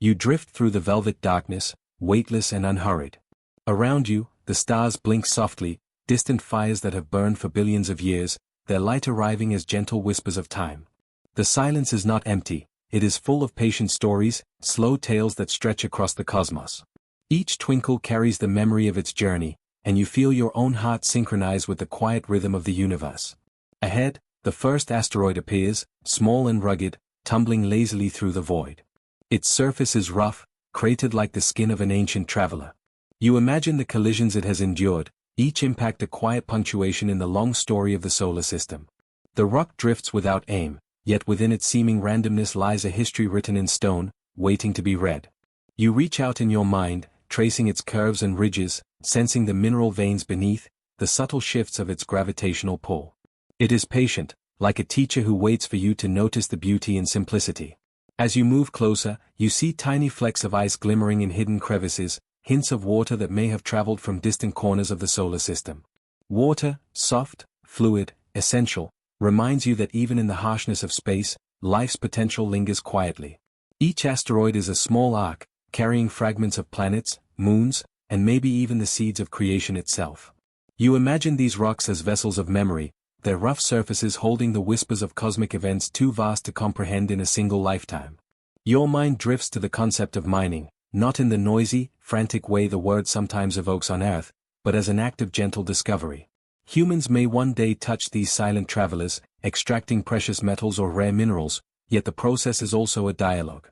You drift through the velvet darkness, weightless and unhurried. Around you, the stars blink softly, distant fires that have burned for billions of years, their light arriving as gentle whispers of time. The silence is not empty, it is full of patient stories, slow tales that stretch across the cosmos. Each twinkle carries the memory of its journey, and you feel your own heart synchronize with the quiet rhythm of the universe. Ahead, the first asteroid appears, small and rugged, tumbling lazily through the void. Its surface is rough, cratered like the skin of an ancient traveler. You imagine the collisions it has endured, each impact a quiet punctuation in the long story of the solar system. The rock drifts without aim, yet within its seeming randomness lies a history written in stone, waiting to be read. You reach out in your mind, tracing its curves and ridges, sensing the mineral veins beneath, the subtle shifts of its gravitational pull. It is patient, like a teacher who waits for you to notice the beauty and simplicity. As you move closer, you see tiny flecks of ice glimmering in hidden crevices, hints of water that may have traveled from distant corners of the solar system. Water, soft, fluid, essential, reminds you that even in the harshness of space, life's potential lingers quietly. Each asteroid is a small arc, carrying fragments of planets, moons, and maybe even the seeds of creation itself. You imagine these rocks as vessels of memory, their rough surfaces holding the whispers of cosmic events too vast to comprehend in a single lifetime. Your mind drifts to the concept of mining, not in the noisy, frantic way the word sometimes evokes on Earth, but as an act of gentle discovery. Humans may one day touch these silent travelers, extracting precious metals or rare minerals, yet the process is also a dialogue.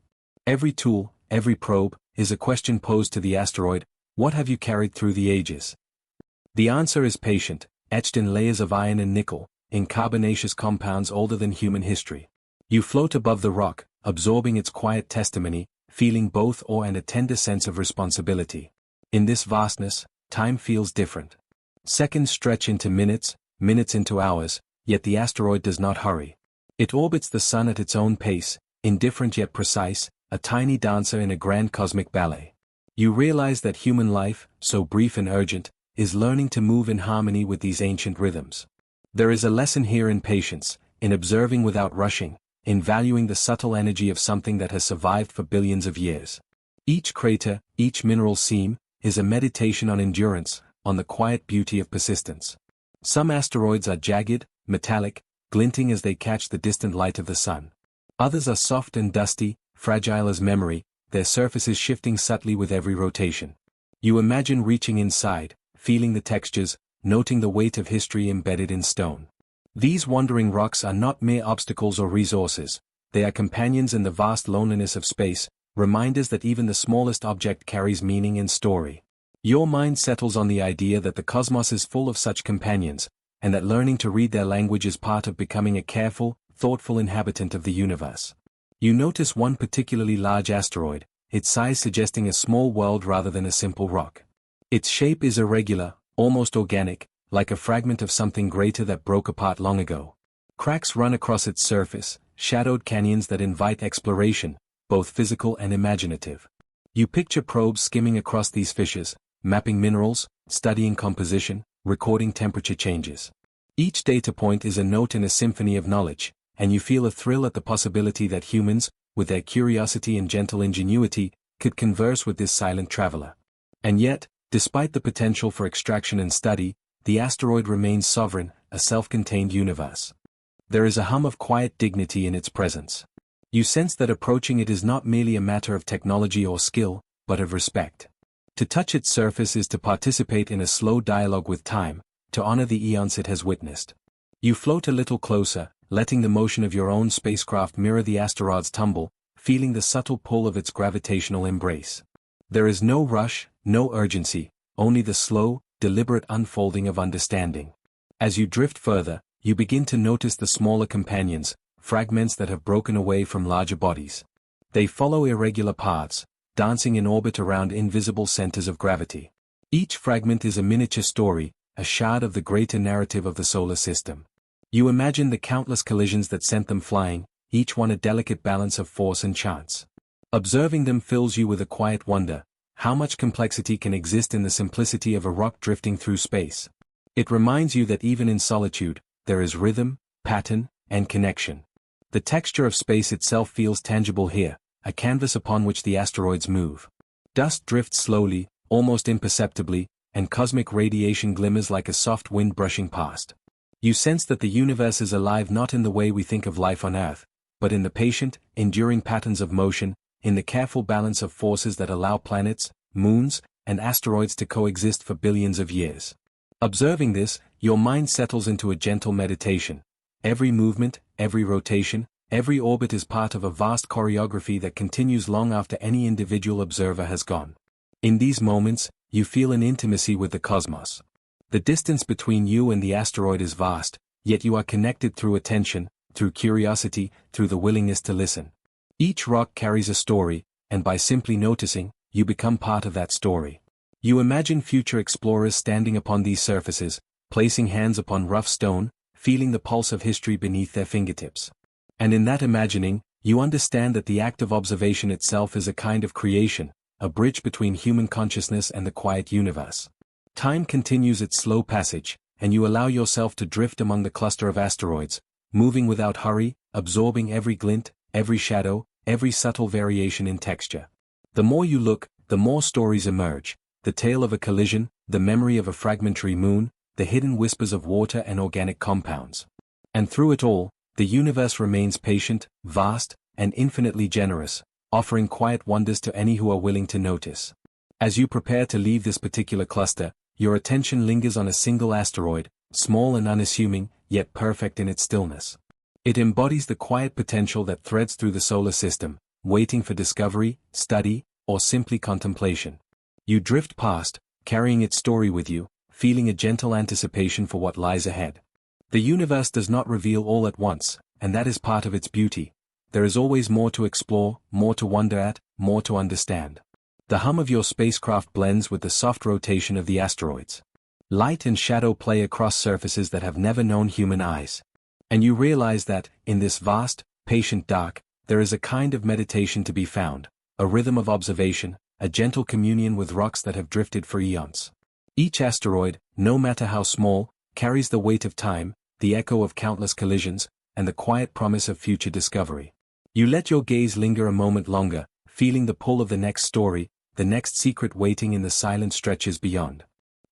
Every tool, every probe, is a question posed to the asteroid: what have you carried through the ages? The answer is patient, etched in layers of iron and nickel, in carbonaceous compounds older than human history. You float above the rock, absorbing its quiet testimony, feeling both awe and a tender sense of responsibility. In this vastness, time feels different. Seconds stretch into minutes, minutes into hours, yet the asteroid does not hurry. It orbits the sun at its own pace, indifferent yet precise, a tiny dancer in a grand cosmic ballet. You realize that human life, so brief and urgent, is learning to move in harmony with these ancient rhythms. There is a lesson here in patience, in observing without rushing, in valuing the subtle energy of something that has survived for billions of years. Each crater, each mineral seam, is a meditation on endurance, on the quiet beauty of persistence. Some asteroids are jagged, metallic, glinting as they catch the distant light of the sun. Others are soft and dusty, fragile as memory, their surfaces shifting subtly with every rotation. You imagine reaching inside, feeling the textures, noting the weight of history embedded in stone. These wandering rocks are not mere obstacles or resources, they are companions in the vast loneliness of space, reminders that even the smallest object carries meaning and story. Your mind settles on the idea that the cosmos is full of such companions, and that learning to read their language is part of becoming a careful, thoughtful inhabitant of the universe. You notice one particularly large asteroid, its size suggesting a small world rather than a simple rock. Its shape is irregular, almost organic, like a fragment of something greater that broke apart long ago. Cracks run across its surface, shadowed canyons that invite exploration, both physical and imaginative. You picture probes skimming across these fissures, mapping minerals, studying composition, recording temperature changes. Each data point is a note in a symphony of knowledge, and you feel a thrill at the possibility that humans, with their curiosity and gentle ingenuity, could converse with this silent traveler. And yet, despite the potential for extraction and study, the asteroid remains sovereign, a self-contained universe. There is a hum of quiet dignity in its presence. You sense that approaching it is not merely a matter of technology or skill, but of respect. To touch its surface is to participate in a slow dialogue with time, to honor the eons it has witnessed. You float a little closer, letting the motion of your own spacecraft mirror the asteroid's tumble, feeling the subtle pull of its gravitational embrace. There is no rush, no urgency, only the slow, deliberate unfolding of understanding. As you drift further, you begin to notice the smaller companions, fragments that have broken away from larger bodies. They follow irregular paths, dancing in orbit around invisible centers of gravity. Each fragment is a miniature story, a shard of the greater narrative of the solar system. You imagine the countless collisions that sent them flying, each one a delicate balance of force and chance. Observing them fills you with a quiet wonder. How much complexity can exist in the simplicity of a rock drifting through space? It reminds you that even in solitude, there is rhythm, pattern, and connection. The texture of space itself feels tangible here, a canvas upon which the asteroids move. Dust drifts slowly, almost imperceptibly, and cosmic radiation glimmers like a soft wind brushing past. You sense that the universe is alive not in the way we think of life on Earth, but in the patient, enduring patterns of motion, in the careful balance of forces that allow planets, moons, and asteroids to coexist for billions of years. Observing this, your mind settles into a gentle meditation. Every movement, every rotation, every orbit is part of a vast choreography that continues long after any individual observer has gone. In these moments, you feel an intimacy with the cosmos. The distance between you and the asteroid is vast, yet you are connected through attention, through curiosity, through the willingness to listen. Each rock carries a story, and by simply noticing, you become part of that story. You imagine future explorers standing upon these surfaces, placing hands upon rough stone, feeling the pulse of history beneath their fingertips. And in that imagining, you understand that the act of observation itself is a kind of creation, a bridge between human consciousness and the quiet universe. Time continues its slow passage, and you allow yourself to drift among the cluster of asteroids, moving without hurry, absorbing every glint, every shadow, every subtle variation in texture. The more you look, the more stories emerge, the tale of a collision, the memory of a fragmentary moon, the hidden whispers of water and organic compounds. And through it all, the universe remains patient, vast, and infinitely generous, offering quiet wonders to any who are willing to notice. As you prepare to leave this particular cluster, your attention lingers on a single asteroid, small and unassuming, yet perfect in its stillness. It embodies the quiet potential that threads through the solar system, waiting for discovery, study, or simply contemplation. You drift past, carrying its story with you, feeling a gentle anticipation for what lies ahead. The universe does not reveal all at once, and that is part of its beauty. There is always more to explore, more to wonder at, more to understand. The hum of your spacecraft blends with the soft rotation of the asteroids. Light and shadow play across surfaces that have never known human eyes. And you realize that, in this vast, patient dark, there is a kind of meditation to be found, a rhythm of observation, a gentle communion with rocks that have drifted for eons. Each asteroid, no matter how small, carries the weight of time, the echo of countless collisions, and the quiet promise of future discovery. You let your gaze linger a moment longer, feeling the pull of the next story, the next secret waiting in the silent stretches beyond.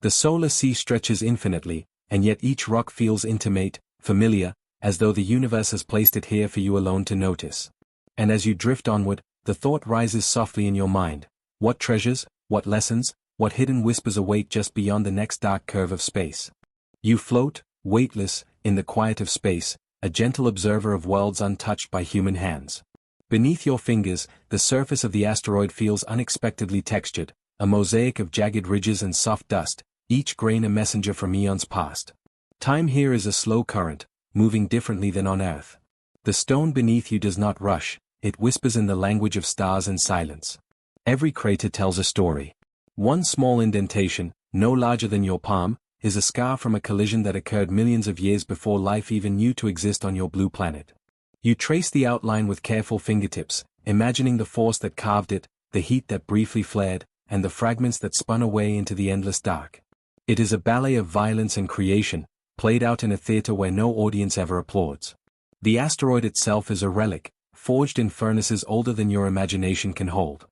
The solar sea stretches infinitely, and yet each rock feels intimate, familiar, as though the universe has placed it here for you alone to notice. And as you drift onward, the thought rises softly in your mind. What treasures, what lessons, what hidden whispers await just beyond the next dark curve of space? You float, weightless, in the quiet of space, a gentle observer of worlds untouched by human hands. Beneath your fingers, the surface of the asteroid feels unexpectedly textured, a mosaic of jagged ridges and soft dust, each grain a messenger from eons past. Time here is a slow current, moving differently than on Earth. The stone beneath you does not rush, it whispers in the language of stars and silence. Every crater tells a story. One small indentation, no larger than your palm, is a scar from a collision that occurred millions of years before life even knew to exist on your blue planet. You trace the outline with careful fingertips, imagining the force that carved it, the heat that briefly flared, and the fragments that spun away into the endless dark. It is a ballet of violence and creation, played out in a theater where no audience ever applauds. The asteroid itself is a relic, forged in furnaces older than your imagination can hold.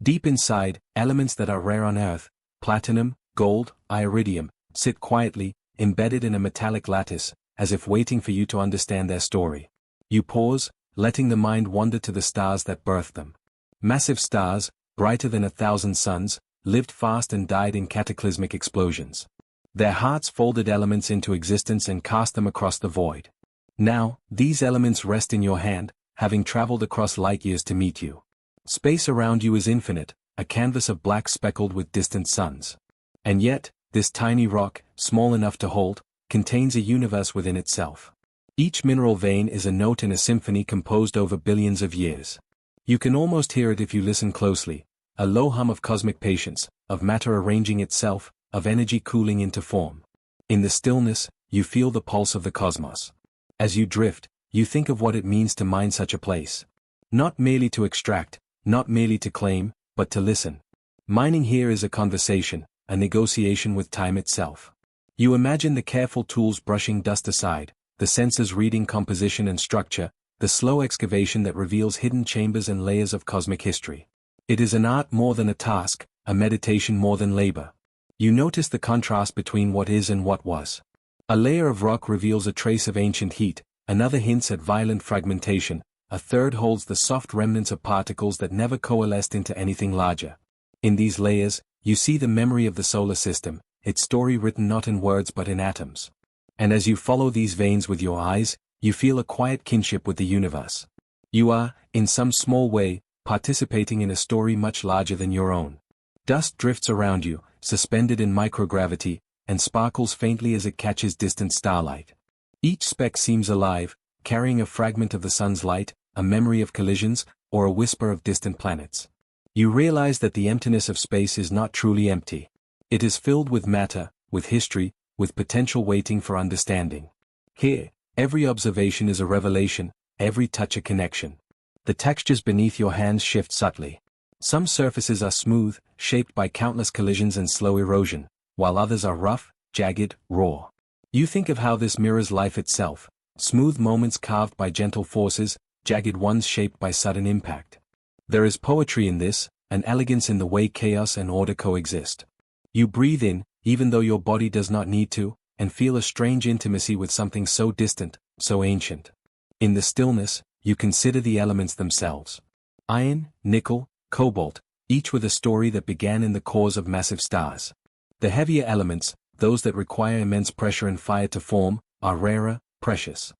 Deep inside, elements that are rare on Earth, platinum, gold, iridium, sit quietly, embedded in a metallic lattice, as if waiting for you to understand their story. You pause, letting the mind wander to the stars that birthed them. Massive stars, brighter than 1,000 suns, lived fast and died in cataclysmic explosions. Their hearts folded elements into existence and cast them across the void. Now, these elements rest in your hand, having traveled across light years to meet you. Space around you is infinite, a canvas of black speckled with distant suns. And yet, this tiny rock, small enough to hold, contains a universe within itself. Each mineral vein is a note in a symphony composed over billions of years. You can almost hear it if you listen closely, a low hum of cosmic patience, of matter arranging itself, of energy cooling into form. In the stillness, you feel the pulse of the cosmos. As you drift, you think of what it means to mine such a place. Not merely to extract, not merely to claim, but to listen. Mining here is a conversation, a negotiation with time itself. You imagine the careful tools brushing dust aside, the sensors reading composition and structure, the slow excavation that reveals hidden chambers and layers of cosmic history. It is an art more than a task, a meditation more than labor. You notice the contrast between what is and what was. A layer of rock reveals a trace of ancient heat, another hints at violent fragmentation, a third holds the soft remnants of particles that never coalesced into anything larger. In these layers, you see the memory of the solar system, its story written not in words but in atoms. And as you follow these veins with your eyes, you feel a quiet kinship with the universe. You are, in some small way, participating in a story much larger than your own. Dust drifts around you, suspended in microgravity, and sparkles faintly as it catches distant starlight. Each speck seems alive, carrying a fragment of the sun's light, a memory of collisions, or a whisper of distant planets. You realize that the emptiness of space is not truly empty. It is filled with matter, with history, with potential waiting for understanding. Here, every observation is a revelation, every touch a connection. The textures beneath your hands shift subtly. Some surfaces are smooth, shaped by countless collisions and slow erosion, while others are rough, jagged, raw. You think of how this mirrors life itself, smooth moments carved by gentle forces, jagged ones shaped by sudden impact. There is poetry in this, an elegance in the way chaos and order coexist. You breathe in, even though your body does not need to, and feel a strange intimacy with something so distant, so ancient. In the stillness, you consider the elements themselves. Iron, nickel, cobalt, each with a story that began in the cores of massive stars. The heavier elements, those that require immense pressure and fire to form, are rarer, precious.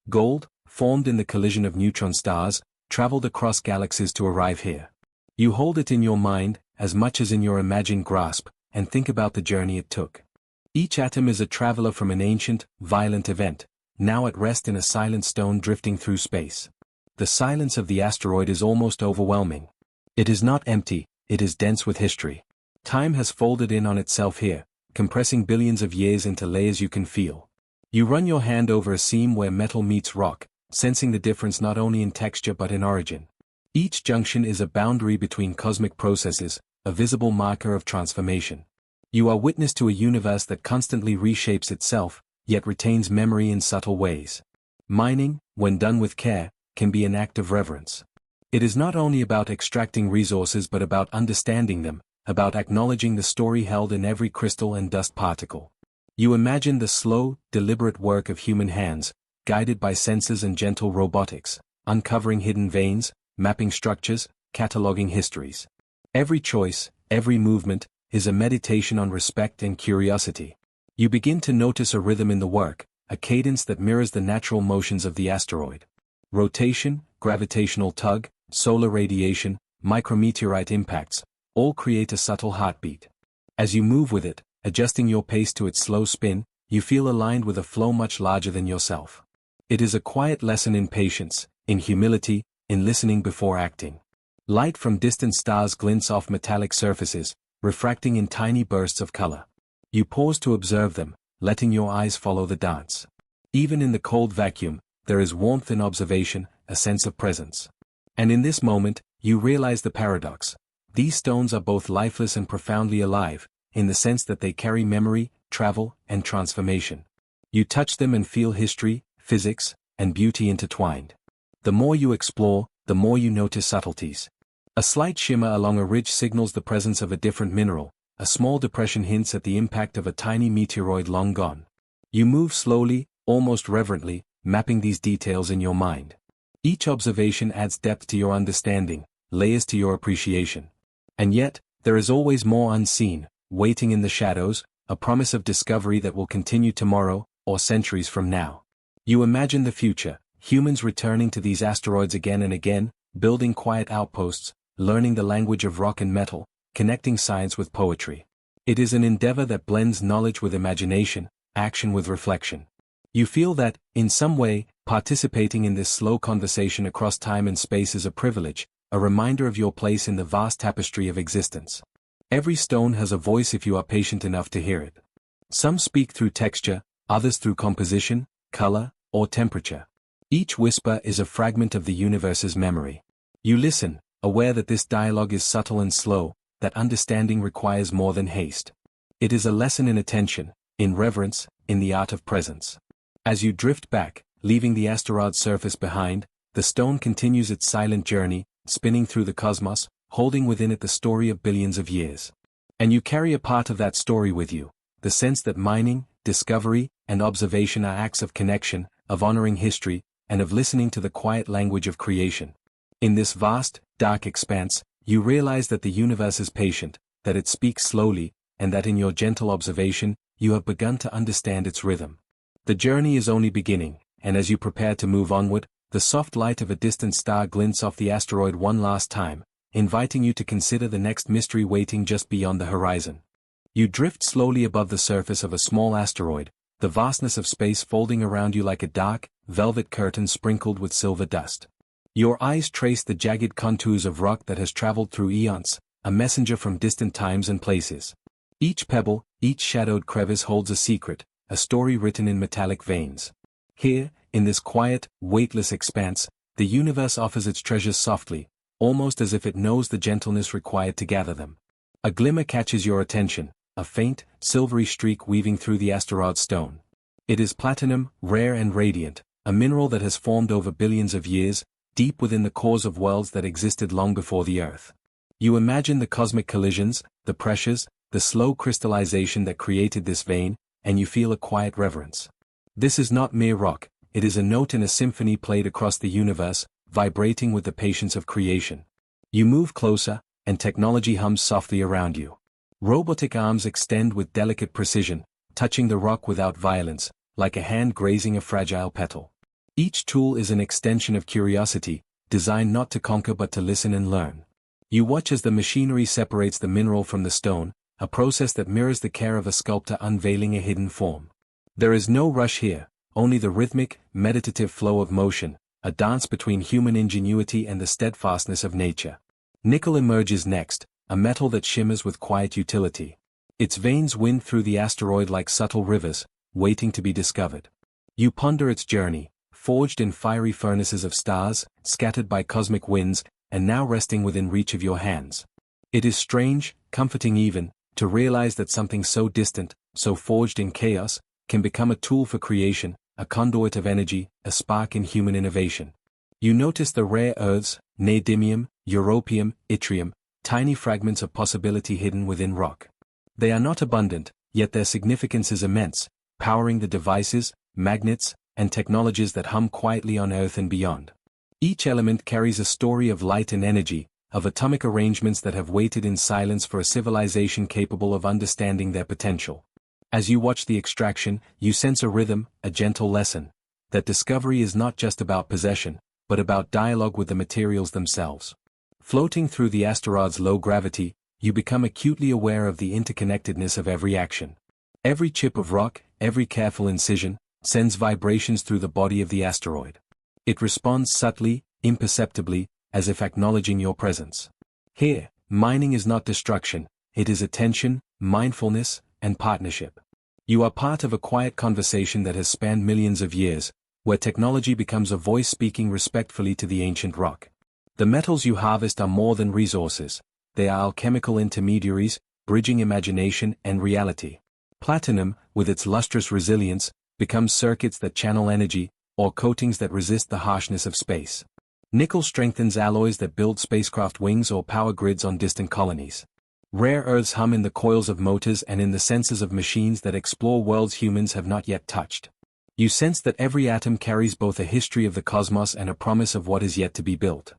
Gold, formed in the collision of neutron stars, traveled across galaxies to arrive here. You hold it in your mind, as much as in your imagined grasp, and think about the journey it took. Each atom is a traveler from an ancient, violent event, now at rest in a silent stone drifting through space. The silence of the asteroid is almost overwhelming. It is not empty, it is dense with history. Time has folded in on itself here, compressing billions of years into layers you can feel. You run your hand over a seam where metal meets rock, sensing the difference not only in texture but in origin. Each junction is a boundary between cosmic processes, a visible marker of transformation. You are witness to a universe that constantly reshapes itself, yet retains memory in subtle ways. Mining, when done with care, can be an act of reverence. It is not only about extracting resources but about understanding them, about acknowledging the story held in every crystal and dust particle. You imagine the slow, deliberate work of human hands, guided by sensors and gentle robotics, uncovering hidden veins, mapping structures, cataloging histories. Every choice, every movement, is a meditation on respect and curiosity. You begin to notice a rhythm in the work, a cadence that mirrors the natural motions of the asteroid. Rotation, gravitational tug, solar radiation, micrometeorite impacts, all create a subtle heartbeat. As you move with it, adjusting your pace to its slow spin, you feel aligned with a flow much larger than yourself. It is a quiet lesson in patience, in humility, in listening before acting. Light from distant stars glints off metallic surfaces, refracting in tiny bursts of color. You pause to observe them, letting your eyes follow the dance. Even in the cold vacuum, there is warmth in observation, a sense of presence. And in this moment, you realize the paradox. These stones are both lifeless and profoundly alive, in the sense that they carry memory, travel, and transformation. You touch them and feel history, physics, and beauty intertwined. The more you explore, the more you notice subtleties. A slight shimmer along a ridge signals the presence of a different mineral, a small depression hints at the impact of a tiny meteoroid long gone. You move slowly, almost reverently, mapping these details in your mind. Each observation adds depth to your understanding, layers to your appreciation. And yet, there is always more unseen, waiting in the shadows, a promise of discovery that will continue tomorrow, or centuries from now. You imagine the future, humans returning to these asteroids again and again, building quiet outposts, learning the language of rock and metal, connecting science with poetry. It is an endeavor that blends knowledge with imagination, action with reflection. You feel that, in some way, participating in this slow conversation across time and space is a privilege, a reminder of your place in the vast tapestry of existence. Every stone has a voice if you are patient enough to hear it. Some speak through texture, others through composition, color, or temperature. Each whisper is a fragment of the universe's memory. You listen, aware that this dialogue is subtle and slow, that understanding requires more than haste. It is a lesson in attention, in reverence, in the art of presence. As you drift back, leaving the asteroid's surface behind, the stone continues its silent journey, spinning through the cosmos, holding within it the story of billions of years. And you carry a part of that story with you, the sense that mining, discovery, and observation are acts of connection, of honoring history, and of listening to the quiet language of creation. In this vast, dark expanse, you realize that the universe is patient, that it speaks slowly, and that in your gentle observation, you have begun to understand its rhythm. The journey is only beginning, and as you prepare to move onward, the soft light of a distant star glints off the asteroid one last time, inviting you to consider the next mystery waiting just beyond the horizon. You drift slowly above the surface of a small asteroid, the vastness of space folding around you like a dark, velvet curtain sprinkled with silver dust. Your eyes trace the jagged contours of rock that has traveled through eons, a messenger from distant times and places. Each pebble, each shadowed crevice holds a secret, a story written in metallic veins. Here, in this quiet, weightless expanse, the universe offers its treasures softly, almost as if it knows the gentleness required to gather them. A glimmer catches your attention, a faint, silvery streak weaving through the asteroid stone. It is platinum, rare and radiant, a mineral that has formed over billions of years, deep within the cores of worlds that existed long before the Earth. You imagine the cosmic collisions, the pressures, the slow crystallization that created this vein, and you feel a quiet reverence. This is not mere rock, it is a note in a symphony played across the universe, vibrating with the patience of creation. You move closer, and technology hums softly around you. Robotic arms extend with delicate precision, touching the rock without violence, like a hand grazing a fragile petal. Each tool is an extension of curiosity, designed not to conquer but to listen and learn. You watch as the machinery separates the mineral from the stone, a process that mirrors the care of a sculptor unveiling a hidden form. There is no rush here, only the rhythmic, meditative flow of motion, a dance between human ingenuity and the steadfastness of nature. Nickel emerges next, a metal that shimmers with quiet utility. Its veins wind through the asteroid like subtle rivers, waiting to be discovered. You ponder its journey, forged in fiery furnaces of stars, scattered by cosmic winds, and now resting within reach of your hands. It is strange, comforting even, to realize that something so distant, so forged in chaos, can become a tool for creation, a conduit of energy, a spark in human innovation. You notice the rare earths, neodymium, europium, yttrium, tiny fragments of possibility hidden within rock. They are not abundant, yet their significance is immense, powering the devices, magnets, and technologies that hum quietly on Earth and beyond. Each element carries a story of light and energy, of atomic arrangements that have waited in silence for a civilization capable of understanding their potential. As you watch the extraction, you sense a rhythm, a gentle lesson, that discovery is not just about possession, but about dialogue with the materials themselves. Floating through the asteroid's low gravity, you become acutely aware of the interconnectedness of every action. Every chip of rock, every careful incision, sends vibrations through the body of the asteroid. It responds subtly, imperceptibly, as if acknowledging your presence. Here, mining is not destruction, it is attention, mindfulness, and partnership. You are part of a quiet conversation that has spanned millions of years, where technology becomes a voice speaking respectfully to the ancient rock. The metals you harvest are more than resources, they are alchemical intermediaries, bridging imagination and reality. Platinum, with its lustrous resilience, becomes circuits that channel energy, or coatings that resist the harshness of space. Nickel strengthens alloys that build spacecraft wings or power grids on distant colonies. Rare earths hum in the coils of motors and in the senses of machines that explore worlds humans have not yet touched. You sense that every atom carries both a history of the cosmos and a promise of what is yet to be built.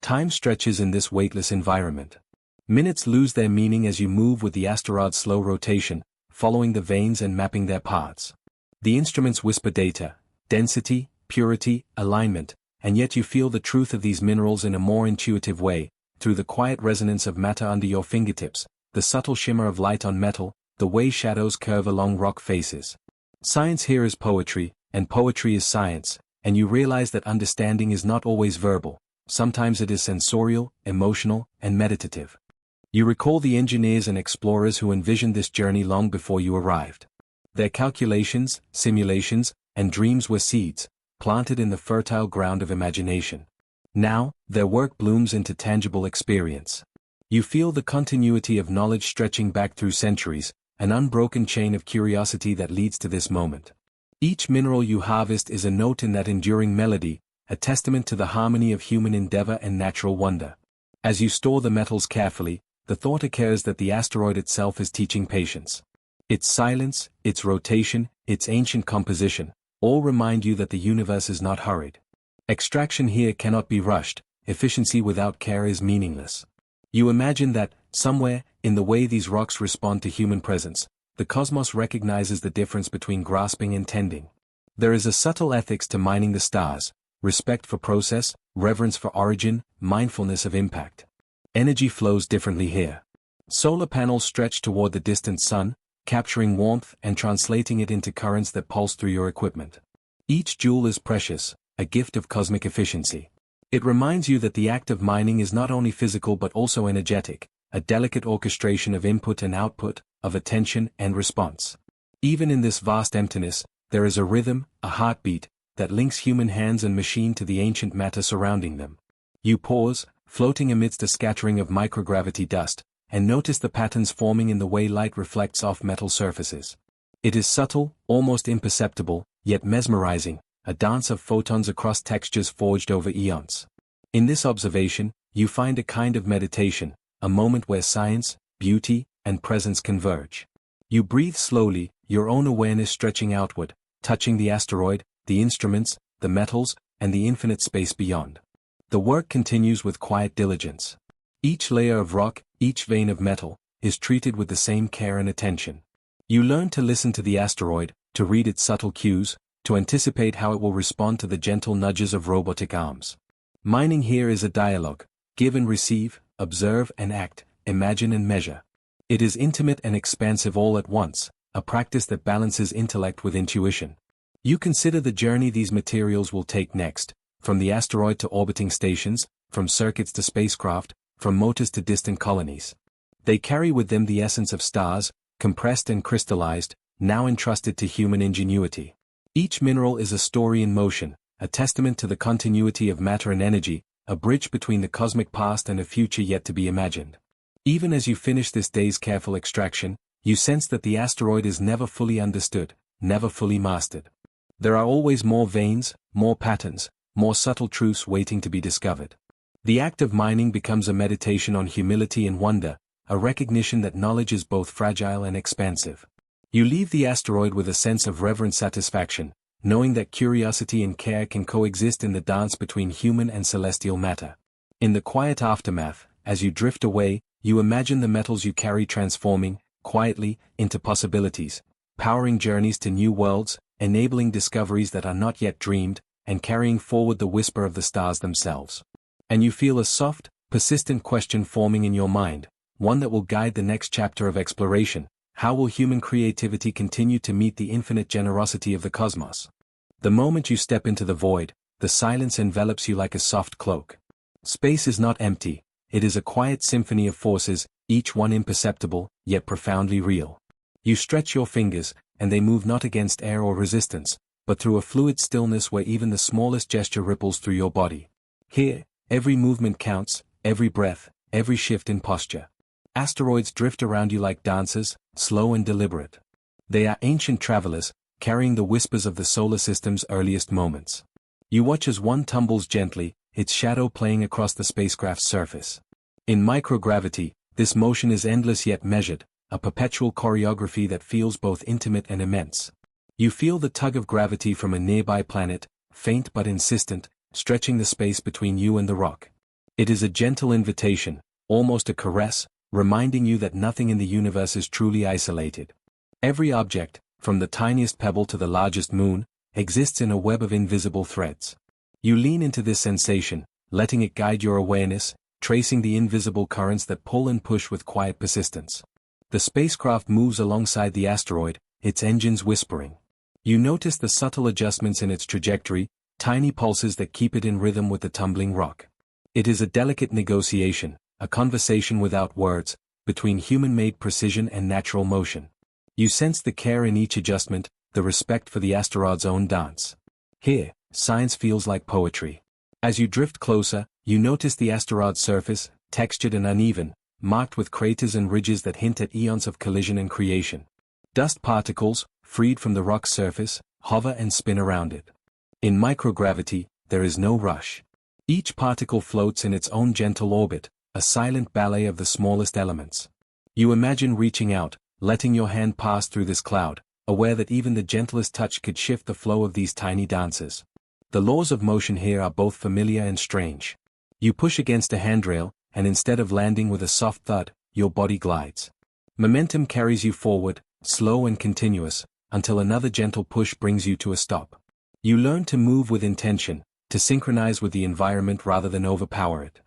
Time stretches in this weightless environment. Minutes lose their meaning as you move with the asteroid's slow rotation, following the veins and mapping their paths. The instruments whisper data, density, purity, alignment, and yet you feel the truth of these minerals in a more intuitive way, through the quiet resonance of matter under your fingertips, the subtle shimmer of light on metal, the way shadows curve along rock faces. Science here is poetry, and poetry is science, and you realize that understanding is not always verbal, sometimes it is sensorial, emotional, and meditative. You recall the engineers and explorers who envisioned this journey long before you arrived. Their calculations, simulations, and dreams were seeds, planted in the fertile ground of imagination. Now, their work blooms into tangible experience. You feel the continuity of knowledge stretching back through centuries, an unbroken chain of curiosity that leads to this moment. Each mineral you harvest is a note in that enduring melody, a testament to the harmony of human endeavor and natural wonder. As you store the metals carefully, the thought occurs that the asteroid itself is teaching patience. Its silence, its rotation, its ancient composition, all remind you that the universe is not hurried. Extraction here cannot be rushed, efficiency without care is meaningless. You imagine that, somewhere, in the way these rocks respond to human presence, the cosmos recognizes the difference between grasping and tending. There is a subtle ethics to mining the stars, respect for process, reverence for origin, mindfulness of impact. Energy flows differently here. Solar panels stretch toward the distant sun, capturing warmth and translating it into currents that pulse through your equipment. Each joule is precious, a gift of cosmic efficiency. It reminds you that the act of mining is not only physical but also energetic, a delicate orchestration of input and output, of attention and response. Even in this vast emptiness, there is a rhythm, a heartbeat, that links human hands and machine to the ancient matter surrounding them. You pause, floating amidst a scattering of microgravity dust, and notice the patterns forming in the way light reflects off metal surfaces. It is subtle, almost imperceptible, yet mesmerizing, a dance of photons across textures forged over eons. In this observation, you find a kind of meditation, a moment where science, beauty, and presence converge. You breathe slowly, your own awareness stretching outward, touching the asteroid, the instruments, the metals, and the infinite space beyond. The work continues with quiet diligence. Each layer of rock, each vein of metal, is treated with the same care and attention. You learn to listen to the asteroid, to read its subtle cues, to anticipate how it will respond to the gentle nudges of robotic arms. Mining here is a dialogue: give and receive, observe and act, imagine and measure. It is intimate and expansive all at once, a practice that balances intellect with intuition. You consider the journey these materials will take next, from the asteroid to orbiting stations, from circuits to spacecraft, from motors to distant colonies. They carry with them the essence of stars, compressed and crystallized, now entrusted to human ingenuity. Each mineral is a story in motion, a testament to the continuity of matter and energy, a bridge between the cosmic past and a future yet to be imagined. Even as you finish this day's careful extraction, you sense that the asteroid is never fully understood, never fully mastered. There are always more veins, more patterns, more subtle truths waiting to be discovered. The act of mining becomes a meditation on humility and wonder, a recognition that knowledge is both fragile and expansive. You leave the asteroid with a sense of reverent satisfaction, knowing that curiosity and care can coexist in the dance between human and celestial matter. In the quiet aftermath, as you drift away, you imagine the metals you carry transforming, quietly, into possibilities, powering journeys to new worlds, enabling discoveries that are not yet dreamed, and carrying forward the whisper of the stars themselves. And you feel a soft, persistent question forming in your mind, one that will guide the next chapter of exploration: how will human creativity continue to meet the infinite generosity of the cosmos? The moment you step into the void, the silence envelops you like a soft cloak. Space is not empty, it is a quiet symphony of forces, each one imperceptible, yet profoundly real. You stretch your fingers, and they move not against air or resistance, but through a fluid stillness where even the smallest gesture ripples through your body. Here, every movement counts, every breath, every shift in posture. Asteroids drift around you like dancers, slow and deliberate. They are ancient travelers, carrying the whispers of the solar system's earliest moments. You watch as one tumbles gently, its shadow playing across the spacecraft's surface. In microgravity, this motion is endless yet measured, a perpetual choreography that feels both intimate and immense. You feel the tug of gravity from a nearby planet, faint but insistent, stretching the space between you and the rock. It is a gentle invitation, almost a caress, reminding you that nothing in the universe is truly isolated. Every object, from the tiniest pebble to the largest moon, exists in a web of invisible threads. You lean into this sensation, letting it guide your awareness, tracing the invisible currents that pull and push with quiet persistence. The spacecraft moves alongside the asteroid, its engines whispering. You notice the subtle adjustments in its trajectory, tiny pulses that keep it in rhythm with the tumbling rock. It is a delicate negotiation, a conversation without words, between human-made precision and natural motion. You sense the care in each adjustment, the respect for the asteroid's own dance. Here, science feels like poetry. As you drift closer, you notice the asteroid's surface, textured and uneven, marked with craters and ridges that hint at eons of collision and creation. Dust particles, freed from the rock's surface, hover and spin around it. In microgravity, there is no rush. Each particle floats in its own gentle orbit, a silent ballet of the smallest elements. You imagine reaching out, letting your hand pass through this cloud, aware that even the gentlest touch could shift the flow of these tiny dances. The laws of motion here are both familiar and strange. You push against a handrail, and instead of landing with a soft thud, your body glides. Momentum carries you forward, slow and continuous, until another gentle push brings you to a stop. You learn to move with intention, to synchronize with the environment rather than overpower it.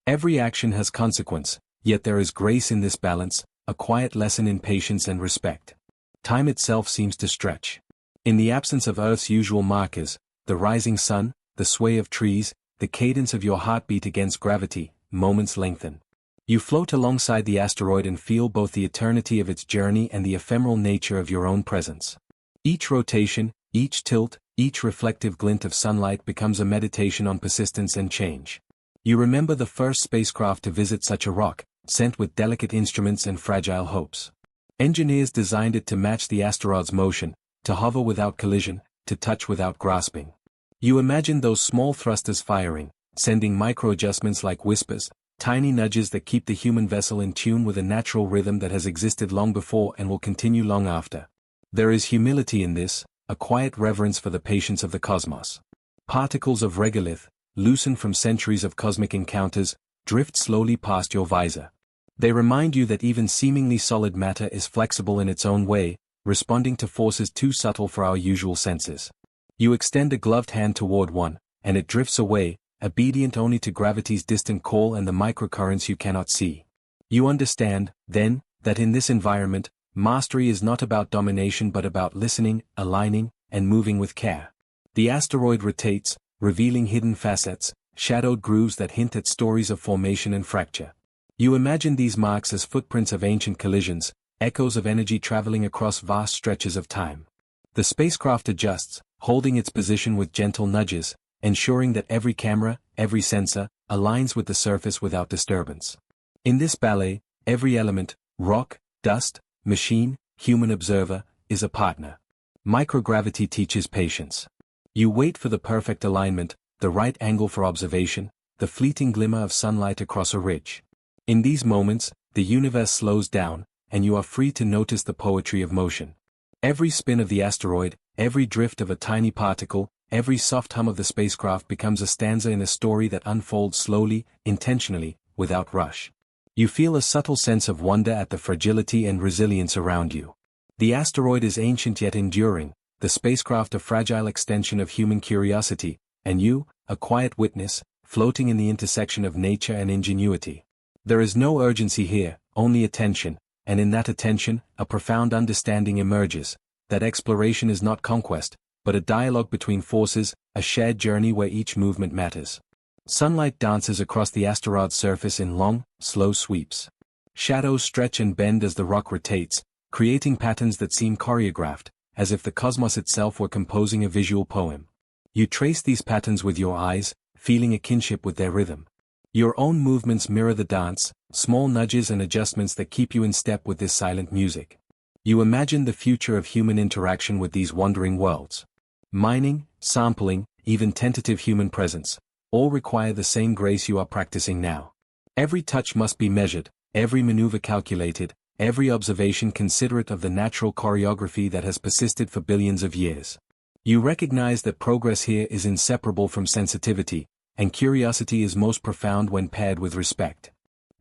Every action has consequence, yet there is grace in this balance, a quiet lesson in patience and respect. Time itself seems to stretch. In the absence of Earth's usual markers, the rising sun, the sway of trees, the cadence of your heartbeat against gravity, moments lengthen. You float alongside the asteroid and feel both the eternity of its journey and the ephemeral nature of your own presence. Each rotation, each tilt, each reflective glint of sunlight becomes a meditation on persistence and change. You remember the first spacecraft to visit such a rock, sent with delicate instruments and fragile hopes. Engineers designed it to match the asteroid's motion, to hover without collision, to touch without grasping. You imagine those small thrusters firing, sending micro-adjustments like whispers, tiny nudges that keep the human vessel in tune with a natural rhythm that has existed long before and will continue long after. There is humility in this, a quiet reverence for the patience of the cosmos. Particles of regolith, loosened from centuries of cosmic encounters, drift slowly past your visor. They remind you that even seemingly solid matter is flexible in its own way, responding to forces too subtle for our usual senses. You extend a gloved hand toward one, and it drifts away, obedient only to gravity's distant call and the microcurrents you cannot see. You understand, then, that in this environment, mastery is not about domination but about listening, aligning, and moving with care. The asteroid rotates, revealing hidden facets, shadowed grooves that hint at stories of formation and fracture. You imagine these marks as footprints of ancient collisions, echoes of energy traveling across vast stretches of time. The spacecraft adjusts, holding its position with gentle nudges, ensuring that every camera, every sensor, aligns with the surface without disturbance. In this ballet, every element, rock, dust, machine, human observer, is a partner. Microgravity teaches patience. You wait for the perfect alignment, the right angle for observation, the fleeting glimmer of sunlight across a ridge. In these moments, the universe slows down, and you are free to notice the poetry of motion. Every spin of the asteroid, every drift of a tiny particle, every soft hum of the spacecraft becomes a stanza in a story that unfolds slowly, intentionally, without rush. You feel a subtle sense of wonder at the fragility and resilience around you. The asteroid is ancient yet enduring, the spacecraft a fragile extension of human curiosity, and you, a quiet witness, floating in the intersection of nature and ingenuity. There is no urgency here, only attention, and in that attention, a profound understanding emerges, that exploration is not conquest, but a dialogue between forces, a shared journey where each movement matters. Sunlight dances across the asteroid's surface in long, slow sweeps. Shadows stretch and bend as the rock rotates, creating patterns that seem choreographed, as if the cosmos itself were composing a visual poem. You trace these patterns with your eyes, feeling a kinship with their rhythm. Your own movements mirror the dance, small nudges and adjustments that keep you in step with this silent music. You imagine the future of human interaction with these wandering worlds. Mining, sampling, even tentative human presence, all require the same grace you are practicing now. Every touch must be measured, every maneuver calculated, every observation considerate of the natural choreography that has persisted for billions of years. You recognize that progress here is inseparable from sensitivity, and curiosity is most profound when paired with respect.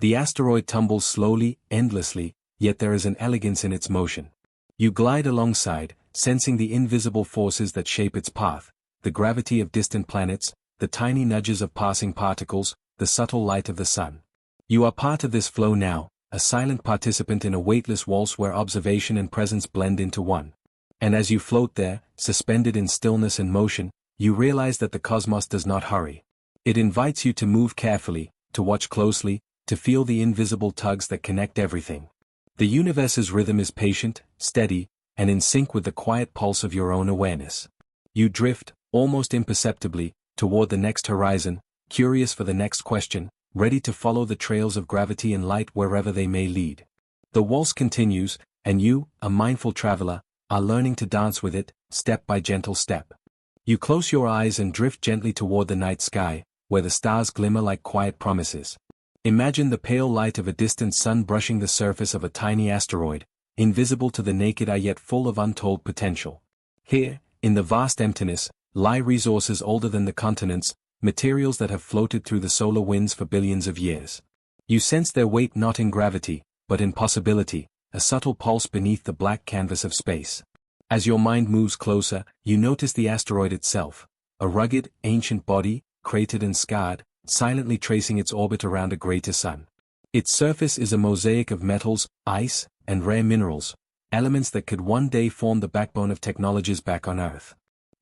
The asteroid tumbles slowly, endlessly, yet there is an elegance in its motion. You glide alongside, sensing the invisible forces that shape its path, the gravity of distant planets, the tiny nudges of passing particles, the subtle light of the sun. You are part of this flow now, a silent participant in a weightless waltz where observation and presence blend into one. And as you float there, suspended in stillness and motion, you realize that the cosmos does not hurry. It invites you to move carefully, to watch closely, to feel the invisible tugs that connect everything. The universe's rhythm is patient, steady, and in sync with the quiet pulse of your own awareness. You drift, almost imperceptibly, toward the next horizon, curious for the next question, ready to follow the trails of gravity and light wherever they may lead. The waltz continues, and you, a mindful traveler, are learning to dance with it, step by gentle step. You close your eyes and drift gently toward the night sky, where the stars glimmer like quiet promises. Imagine the pale light of a distant sun brushing the surface of a tiny asteroid, invisible to the naked eye yet full of untold potential. Here, in the vast emptiness, lie resources older than the continents, materials that have floated through the solar winds for billions of years. You sense their weight not in gravity, but in possibility, a subtle pulse beneath the black canvas of space. As your mind moves closer, you notice the asteroid itself, a rugged, ancient body, cratered and scarred, silently tracing its orbit around a greater sun. Its surface is a mosaic of metals, ice, and rare minerals, elements that could one day form the backbone of technologies back on Earth.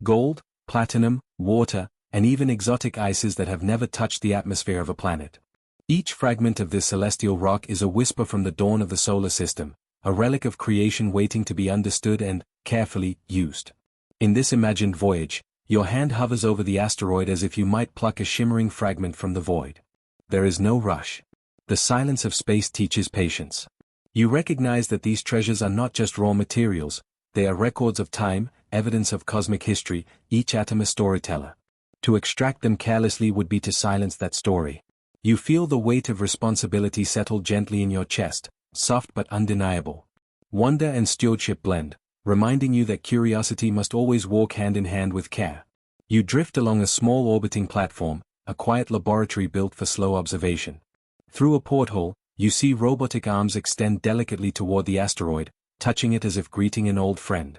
Gold, platinum, water, and even exotic ices that have never touched the atmosphere of a planet. Each fragment of this celestial rock is a whisper from the dawn of the solar system, a relic of creation waiting to be understood and, carefully, used. In this imagined voyage, your hand hovers over the asteroid as if you might pluck a shimmering fragment from the void. There is no rush. The silence of space teaches patience. You recognize that these treasures are not just raw materials, they are records of time, evidence of cosmic history, each atom a storyteller. To extract them carelessly would be to silence that story. You feel the weight of responsibility settle gently in your chest, soft but undeniable. Wonder and stewardship blend, reminding you that curiosity must always walk hand in hand with care. You drift along a small orbiting platform, a quiet laboratory built for slow observation. Through a porthole, you see robotic arms extend delicately toward the asteroid, touching it as if greeting an old friend.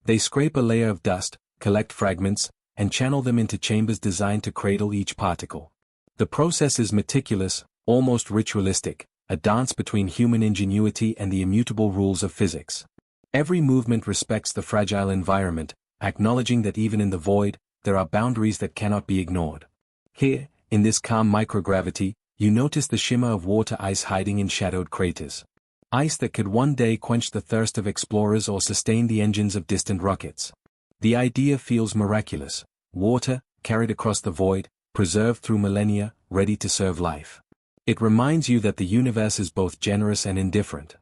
They scrape a layer of dust, collect fragments, and channel them into chambers designed to cradle each particle. The process is meticulous, almost ritualistic, a dance between human ingenuity and the immutable rules of physics. Every movement respects the fragile environment, acknowledging that even in the void, there are boundaries that cannot be ignored. Here, in this calm microgravity, you notice the shimmer of water ice hiding in shadowed craters. Ice that could one day quench the thirst of explorers or sustain the engines of distant rockets. The idea feels miraculous. Water, carried across the void, preserved through millennia, ready to serve life. It reminds you that the universe is both generous and indifferent.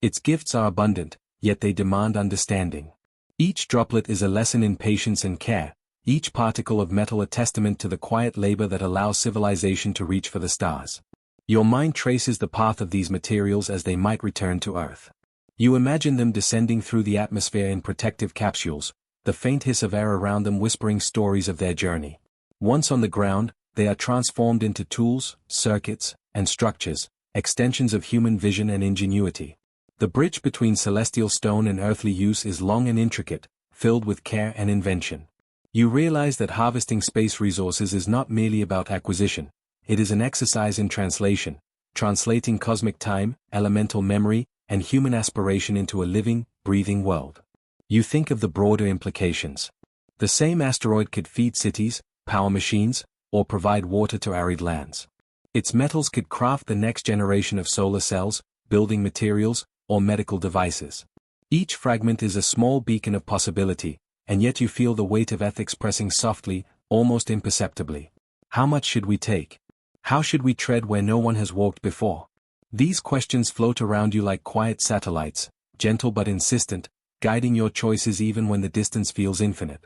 Its gifts are abundant, yet they demand understanding. Each droplet is a lesson in patience and care, each particle of metal a testament to the quiet labor that allows civilization to reach for the stars. Your mind traces the path of these materials as they might return to Earth. You imagine them descending through the atmosphere in protective capsules, the faint hiss of air around them whispering stories of their journey. Once on the ground, they are transformed into tools, circuits, and structures, extensions of human vision and ingenuity. The bridge between celestial stone and earthly use is long and intricate, filled with care and invention. You realize that harvesting space resources is not merely about acquisition, it is an exercise in translation, translating cosmic time, elemental memory, and human aspiration into a living, breathing world. You think of the broader implications. The same asteroid could feed cities, power machines, or provide water to arid lands. Its metals could craft the next generation of solar cells, building materials, or medical devices. Each fragment is a small beacon of possibility, and yet you feel the weight of ethics pressing softly, almost imperceptibly. How much should we take? How should we tread where no one has walked before? These questions float around you like quiet satellites, gentle but insistent, guiding your choices even when the distance feels infinite.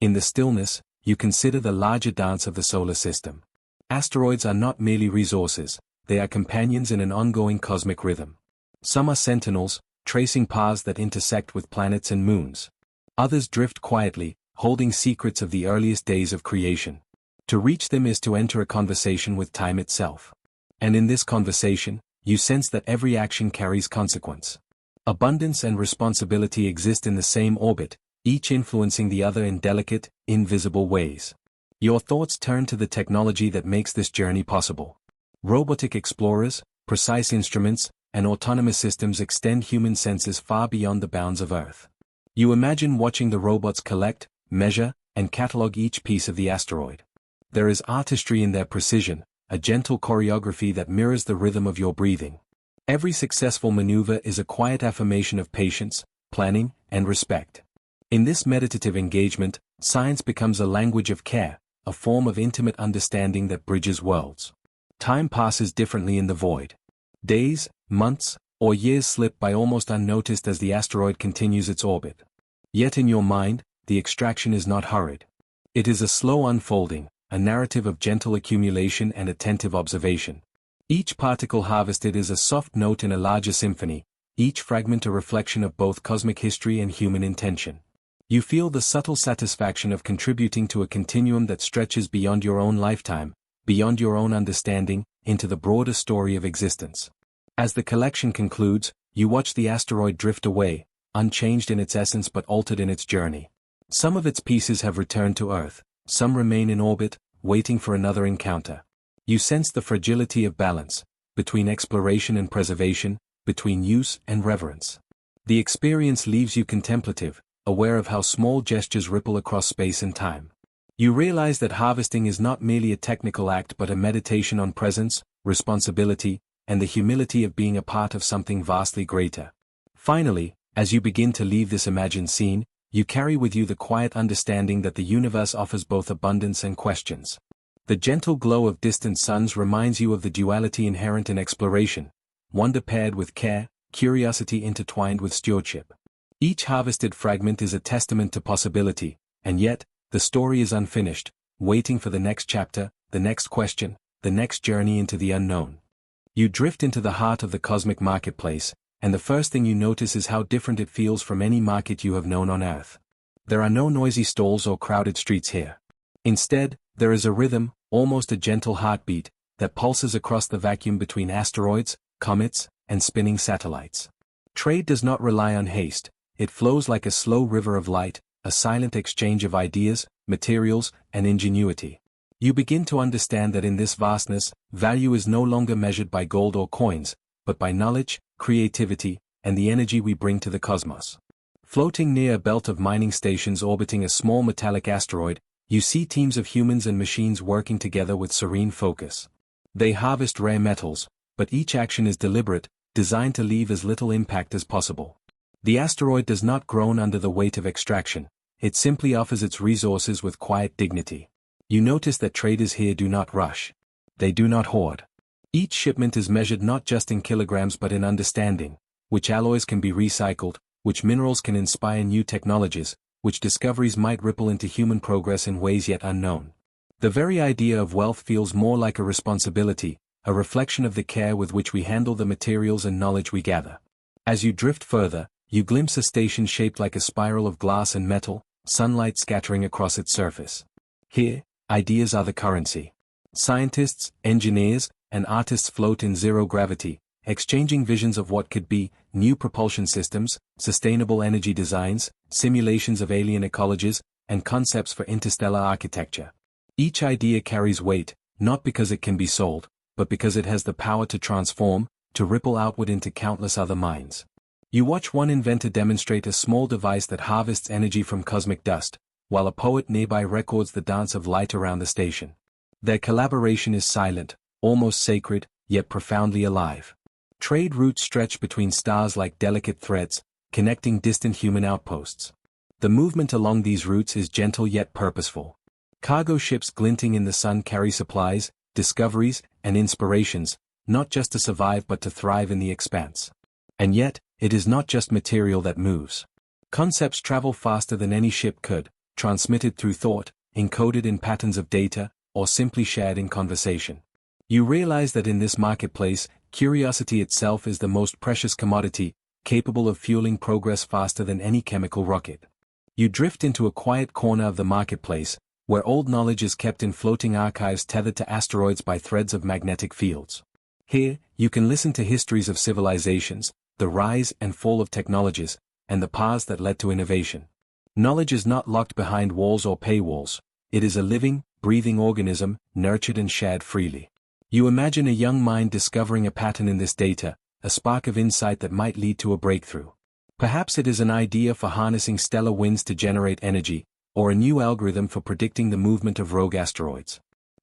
In the stillness, you consider the larger dance of the solar system. Asteroids are not merely resources, they are companions in an ongoing cosmic rhythm. Some are sentinels, tracing paths that intersect with planets and moons. Others drift quietly, holding secrets of the earliest days of creation. To reach them is to enter a conversation with time itself. And in this conversation, you sense that every action carries consequence. Abundance and responsibility exist in the same orbit, each influencing the other in delicate, invisible ways. Your thoughts turn to the technology that makes this journey possible. Robotic explorers, precise instruments, and autonomous systems extend human senses far beyond the bounds of Earth. You imagine watching the robots collect, measure, and catalog each piece of the asteroid. There is artistry in their precision, a gentle choreography that mirrors the rhythm of your breathing. Every successful maneuver is a quiet affirmation of patience, planning, and respect. In this meditative engagement, science becomes a language of care, a form of intimate understanding that bridges worlds. Time passes differently in the void. Days, months, or years slip by almost unnoticed as the asteroid continues its orbit. Yet in your mind, the extraction is not hurried. It is a slow unfolding, a narrative of gentle accumulation and attentive observation. Each particle harvested is a soft note in a larger symphony, each fragment a reflection of both cosmic history and human intention. You feel the subtle satisfaction of contributing to a continuum that stretches beyond your own lifetime, beyond your own understanding, into the broader story of existence. As the collection concludes, you watch the asteroid drift away, unchanged in its essence but altered in its journey. Some of its pieces have returned to Earth, some remain in orbit, waiting for another encounter. You sense the fragility of balance, between exploration and preservation, between use and reverence. The experience leaves you contemplative, aware of how small gestures ripple across space and time. You realize that harvesting is not merely a technical act but a meditation on presence, responsibility, and the humility of being a part of something vastly greater. Finally, as you begin to leave this imagined scene, you carry with you the quiet understanding that the universe offers both abundance and questions. The gentle glow of distant suns reminds you of the duality inherent in exploration, wonder paired with care, curiosity intertwined with stewardship. Each harvested fragment is a testament to possibility, and yet, the story is unfinished, waiting for the next chapter, the next question, the next journey into the unknown. You drift into the heart of the cosmic marketplace, and the first thing you notice is how different it feels from any market you have known on Earth. There are no noisy stalls or crowded streets here. Instead, there is a rhythm, almost a gentle heartbeat, that pulses across the vacuum between asteroids, comets, and spinning satellites. Trade does not rely on haste, it flows like a slow river of light, a silent exchange of ideas, materials, and ingenuity. You begin to understand that in this vastness, value is no longer measured by gold or coins, but by knowledge, creativity, and the energy we bring to the cosmos. Floating near a belt of mining stations orbiting a small metallic asteroid, you see teams of humans and machines working together with serene focus. They harvest rare metals, but each action is deliberate, designed to leave as little impact as possible. The asteroid does not groan under the weight of extraction, it simply offers its resources with quiet dignity. You notice that traders here do not rush. They do not hoard. Each shipment is measured not just in kilograms but in understanding, which alloys can be recycled, which minerals can inspire new technologies, which discoveries might ripple into human progress in ways yet unknown. The very idea of wealth feels more like a responsibility, a reflection of the care with which we handle the materials and knowledge we gather. As you drift further, you glimpse a station shaped like a spiral of glass and metal, sunlight scattering across its surface. Here, ideas are the currency. Scientists, engineers, and artists float in zero gravity, exchanging visions of what could be, new propulsion systems, sustainable energy designs, simulations of alien ecologies, and concepts for interstellar architecture. Each idea carries weight, not because it can be sold, but because it has the power to transform, to ripple outward into countless other minds. You watch one inventor demonstrate a small device that harvests energy from cosmic dust, while a poet nearby records the dance of light around the station. Their collaboration is silent, almost sacred, yet profoundly alive. Trade routes stretch between stars like delicate threads, connecting distant human outposts. The movement along these routes is gentle yet purposeful. Cargo ships glinting in the sun carry supplies, discoveries, and inspirations, not just to survive but to thrive in the expanse. And yet, it is not just material that moves. Concepts travel faster than any ship could, transmitted through thought, encoded in patterns of data, or simply shared in conversation. You realize that in this marketplace, curiosity itself is the most precious commodity, capable of fueling progress faster than any chemical rocket. You drift into a quiet corner of the marketplace, where old knowledge is kept in floating archives tethered to asteroids by threads of magnetic fields. Here, you can listen to histories of civilizations, the rise and fall of technologies, and the paths that led to innovation. Knowledge is not locked behind walls or paywalls, it is a living, breathing organism, nurtured and shared freely. You imagine a young mind discovering a pattern in this data, a spark of insight that might lead to a breakthrough. Perhaps it is an idea for harnessing stellar winds to generate energy, or a new algorithm for predicting the movement of rogue asteroids.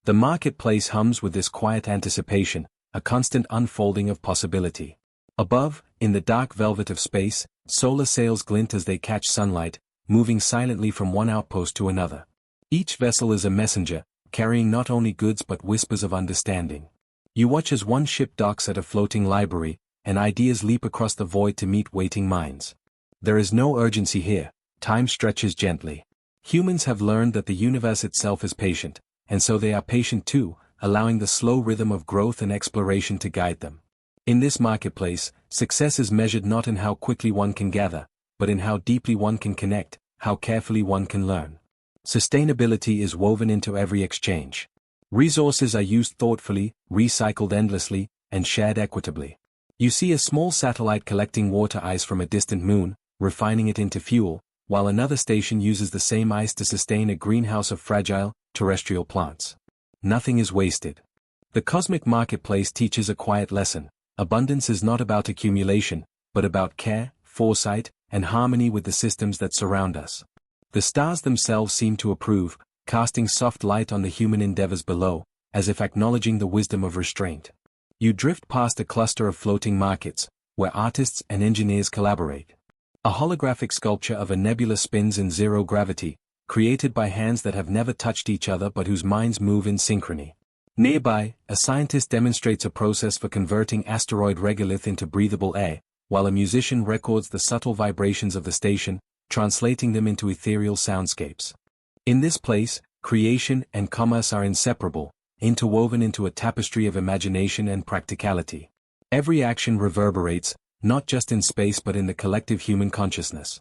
The marketplace hums with this quiet anticipation, a constant unfolding of possibility. Above, in the dark velvet of space, solar sails glint as they catch sunlight, moving silently from one outpost to another. Each vessel is a messenger, carrying not only goods but whispers of understanding. You watch as one ship docks at a floating library, and ideas leap across the void to meet waiting minds. There is no urgency here, time stretches gently. Humans have learned that the universe itself is patient, and so they are patient too, allowing the slow rhythm of growth and exploration to guide them. In this marketplace, success is measured not in how quickly one can gather, but in how deeply one can connect, how carefully one can learn. Sustainability is woven into every exchange. Resources are used thoughtfully, recycled endlessly, and shared equitably. You see a small satellite collecting water ice from a distant moon, refining it into fuel, while another station uses the same ice to sustain a greenhouse of fragile, terrestrial plants. Nothing is wasted. The cosmic marketplace teaches a quiet lesson. Abundance is not about accumulation, but about care, foresight, and harmony with the systems that surround us. The stars themselves seem to approve, casting soft light on the human endeavors below, as if acknowledging the wisdom of restraint. You drift past a cluster of floating markets, where artists and engineers collaborate. A holographic sculpture of a nebula spins in zero gravity, created by hands that have never touched each other but whose minds move in synchrony. Nearby, a scientist demonstrates a process for converting asteroid regolith into breathable air, while a musician records the subtle vibrations of the station, translating them into ethereal soundscapes. In this place, creation and commerce are inseparable, interwoven into a tapestry of imagination and practicality. Every action reverberates, not just in space but in the collective human consciousness.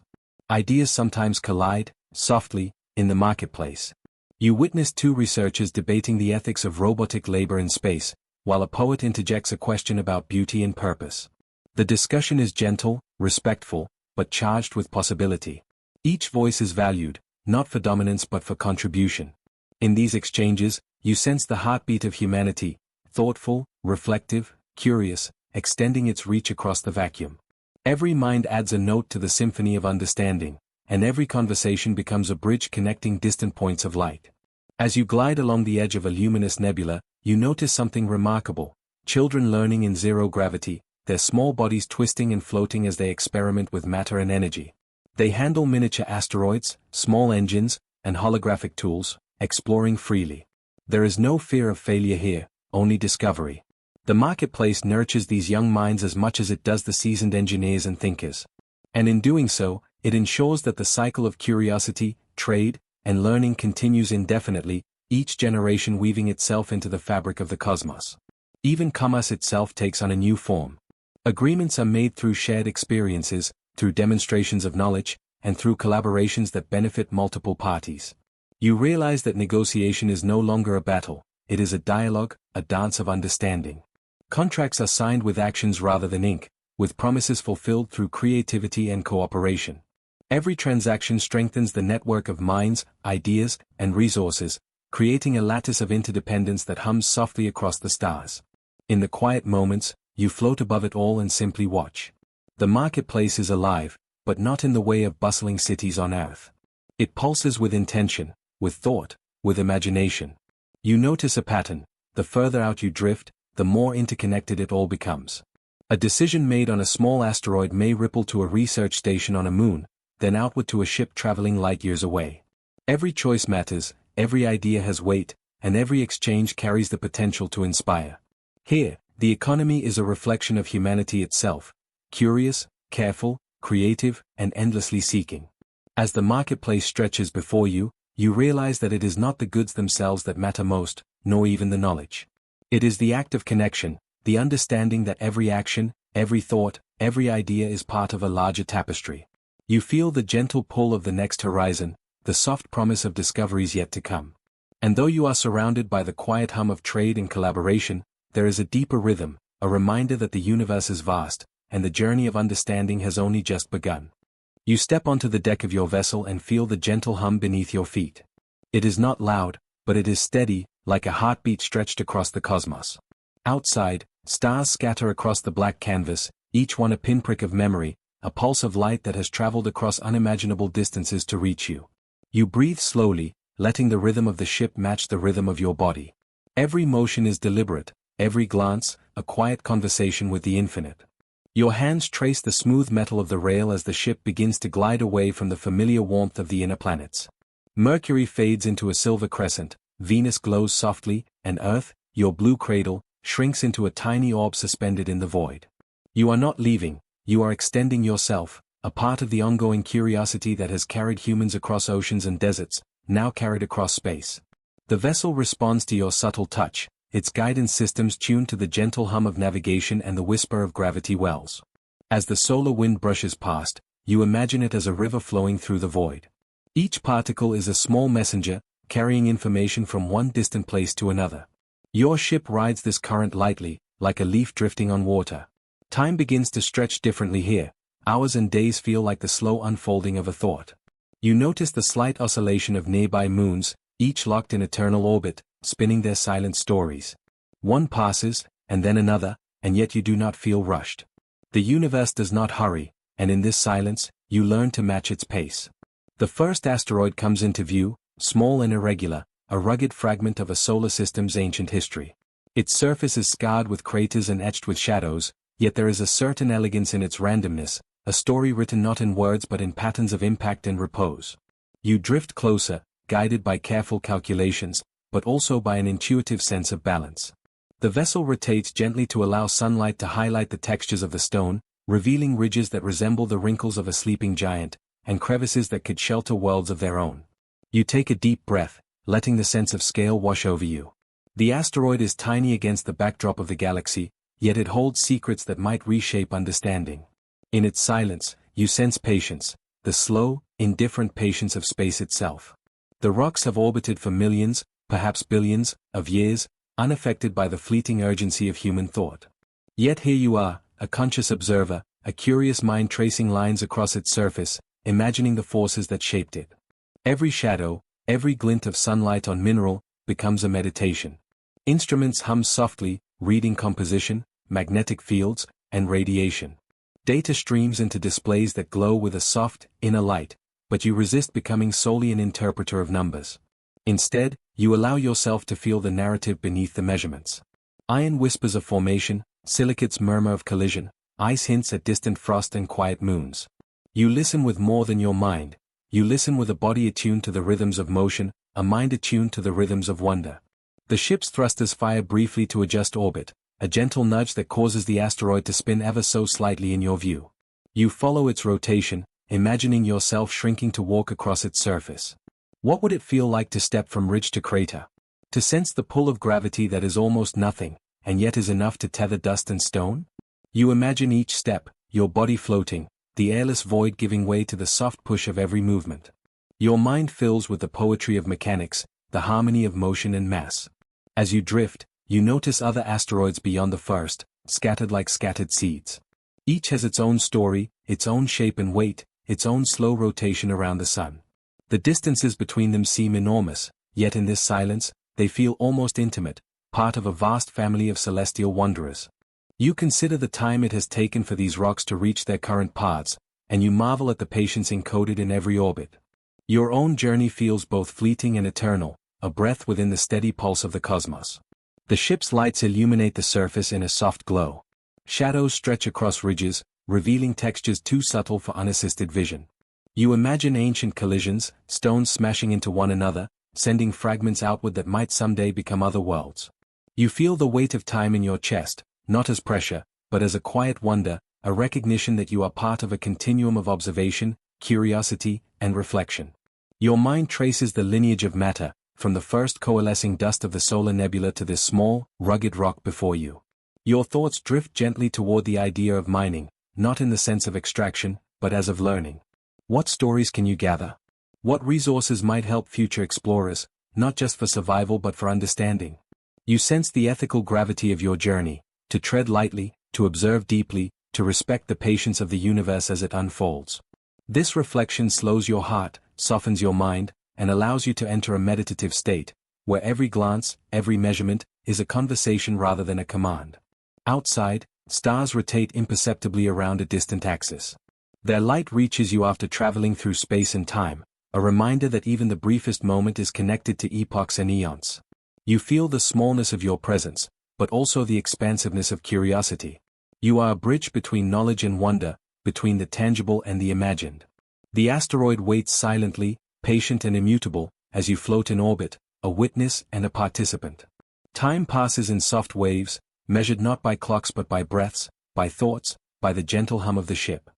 Ideas sometimes collide, softly, in the marketplace. You witness two researchers debating the ethics of robotic labor in space, while a poet interjects a question about beauty and purpose. The discussion is gentle, respectful, but charged with possibility. Each voice is valued, not for dominance but for contribution. In these exchanges, you sense the heartbeat of humanity, thoughtful, reflective, curious, extending its reach across the vacuum. Every mind adds a note to the symphony of understanding, and every conversation becomes a bridge connecting distant points of light. As you glide along the edge of a luminous nebula, you notice something remarkable: children learning in zero gravity, their small bodies twisting and floating as they experiment with matter and energy. They handle miniature asteroids, small engines, and holographic tools, exploring freely. There is no fear of failure here, only discovery. The marketplace nurtures these young minds as much as it does the seasoned engineers and thinkers. And in doing so, it ensures that the cycle of curiosity, trade, and learning continues indefinitely, each generation weaving itself into the fabric of the cosmos. Even commerce itself takes on a new form. Agreements are made through shared experiences, through demonstrations of knowledge, and through collaborations that benefit multiple parties. You realize that negotiation is no longer a battle, it is a dialogue, a dance of understanding. Contracts are signed with actions rather than ink, with promises fulfilled through creativity and cooperation. Every transaction strengthens the network of minds, ideas, and resources, creating a lattice of interdependence that hums softly across the stars. In the quiet moments, you float above it all and simply watch. The marketplace is alive, but not in the way of bustling cities on Earth. It pulses with intention, with thought, with imagination. You notice a pattern: the further out you drift, the more interconnected it all becomes. A decision made on a small asteroid may ripple to a research station on a moon, then outward to a ship traveling light years away. Every choice matters, every idea has weight, and every exchange carries the potential to inspire. Here, the economy is a reflection of humanity itself, curious, careful, creative, and endlessly seeking. As the marketplace stretches before you, you realize that it is not the goods themselves that matter most, nor even the knowledge. It is the act of connection, the understanding that every action, every thought, every idea is part of a larger tapestry. You feel the gentle pull of the next horizon, the soft promise of discoveries yet to come. And though you are surrounded by the quiet hum of trade and collaboration, there is a deeper rhythm, a reminder that the universe is vast, and the journey of understanding has only just begun. You step onto the deck of your vessel and feel the gentle hum beneath your feet. It is not loud, but it is steady, like a heartbeat stretched across the cosmos. Outside, stars scatter across the black canvas, each one a pinprick of memory, a pulse of light that has traveled across unimaginable distances to reach you. You breathe slowly, letting the rhythm of the ship match the rhythm of your body. Every motion is deliberate, every glance, a quiet conversation with the infinite. Your hands trace the smooth metal of the rail as the ship begins to glide away from the familiar warmth of the inner planets. Mercury fades into a silver crescent, Venus glows softly, and Earth, your blue cradle, shrinks into a tiny orb suspended in the void. You are not leaving, you are extending yourself, a part of the ongoing curiosity that has carried humans across oceans and deserts, now carried across space. The vessel responds to your subtle touch, its guidance systems tuned to the gentle hum of navigation and the whisper of gravity wells. As the solar wind brushes past, you imagine it as a river flowing through the void. Each particle is a small messenger, carrying information from one distant place to another. Your ship rides this current lightly, like a leaf drifting on water. Time begins to stretch differently here. Hours and days feel like the slow unfolding of a thought. You notice the slight oscillation of nearby moons, each locked in eternal orbit, spinning their silent stories. One passes, and then another, and yet you do not feel rushed. The universe does not hurry, and in this silence, you learn to match its pace. The first asteroid comes into view, small and irregular, a rugged fragment of a solar system's ancient history. Its surface is scarred with craters and etched with shadows, yet there is a certain elegance in its randomness, a story written not in words but in patterns of impact and repose. You drift closer, guided by careful calculations, but also by an intuitive sense of balance. The vessel rotates gently to allow sunlight to highlight the textures of the stone, revealing ridges that resemble the wrinkles of a sleeping giant, and crevices that could shelter worlds of their own. You take a deep breath, letting the sense of scale wash over you. The asteroid is tiny against the backdrop of the galaxy, yet it holds secrets that might reshape understanding. In its silence, you sense patience, the slow, indifferent patience of space itself. The rocks have orbited for millions, perhaps billions, of years, unaffected by the fleeting urgency of human thought. Yet here you are, a conscious observer, a curious mind tracing lines across its surface, imagining the forces that shaped it. Every shadow, every glint of sunlight on mineral, becomes a meditation. Instruments hum softly, reading composition, magnetic fields, and radiation. Data streams into displays that glow with a soft, inner light, but you resist becoming solely an interpreter of numbers. Instead, you allow yourself to feel the narrative beneath the measurements. Iron whispers of formation, silicates murmur of collision, ice hints at distant frost and quiet moons. You listen with more than your mind. You listen with a body attuned to the rhythms of motion, a mind attuned to the rhythms of wonder. The ship's thrusters fire briefly to adjust orbit, a gentle nudge that causes the asteroid to spin ever so slightly in your view. You follow its rotation, imagining yourself shrinking to walk across its surface. What would it feel like to step from ridge to crater? To sense the pull of gravity that is almost nothing, and yet is enough to tether dust and stone? You imagine each step, your body floating, the airless void giving way to the soft push of every movement. Your mind fills with the poetry of mechanics, the harmony of motion and mass. As you drift, you notice other asteroids beyond the first, scattered like scattered seeds. Each has its own story, its own shape and weight, its own slow rotation around the sun. The distances between them seem enormous, yet in this silence, they feel almost intimate, part of a vast family of celestial wanderers. You consider the time it has taken for these rocks to reach their current paths, and you marvel at the patience encoded in every orbit. Your own journey feels both fleeting and eternal, a breath within the steady pulse of the cosmos. The ship's lights illuminate the surface in a soft glow. Shadows stretch across ridges, revealing textures too subtle for unassisted vision. You imagine ancient collisions, stones smashing into one another, sending fragments outward that might someday become other worlds. You feel the weight of time in your chest, not as pressure, but as a quiet wonder, a recognition that you are part of a continuum of observation, curiosity, and reflection. Your mind traces the lineage of matter, from the first coalescing dust of the solar nebula to this small, rugged rock before you. Your thoughts drift gently toward the idea of mining, not in the sense of extraction, but as of learning. What stories can you gather? What resources might help future explorers, not just for survival but for understanding? You sense the ethical gravity of your journey, to tread lightly, to observe deeply, to respect the patience of the universe as it unfolds. This reflection slows your heart, softens your mind, and allows you to enter a meditative state, where every glance, every measurement, is a conversation rather than a command. Outside, stars rotate imperceptibly around a distant axis. Their light reaches you after traveling through space and time, a reminder that even the briefest moment is connected to epochs and eons. You feel the smallness of your presence, but also the expansiveness of curiosity. You are a bridge between knowledge and wonder, between the tangible and the imagined. The asteroid waits silently, patient and immutable, as you float in orbit, a witness and a participant. Time passes in soft waves, measured not by clocks but by breaths, by thoughts, by the gentle hum of the ship.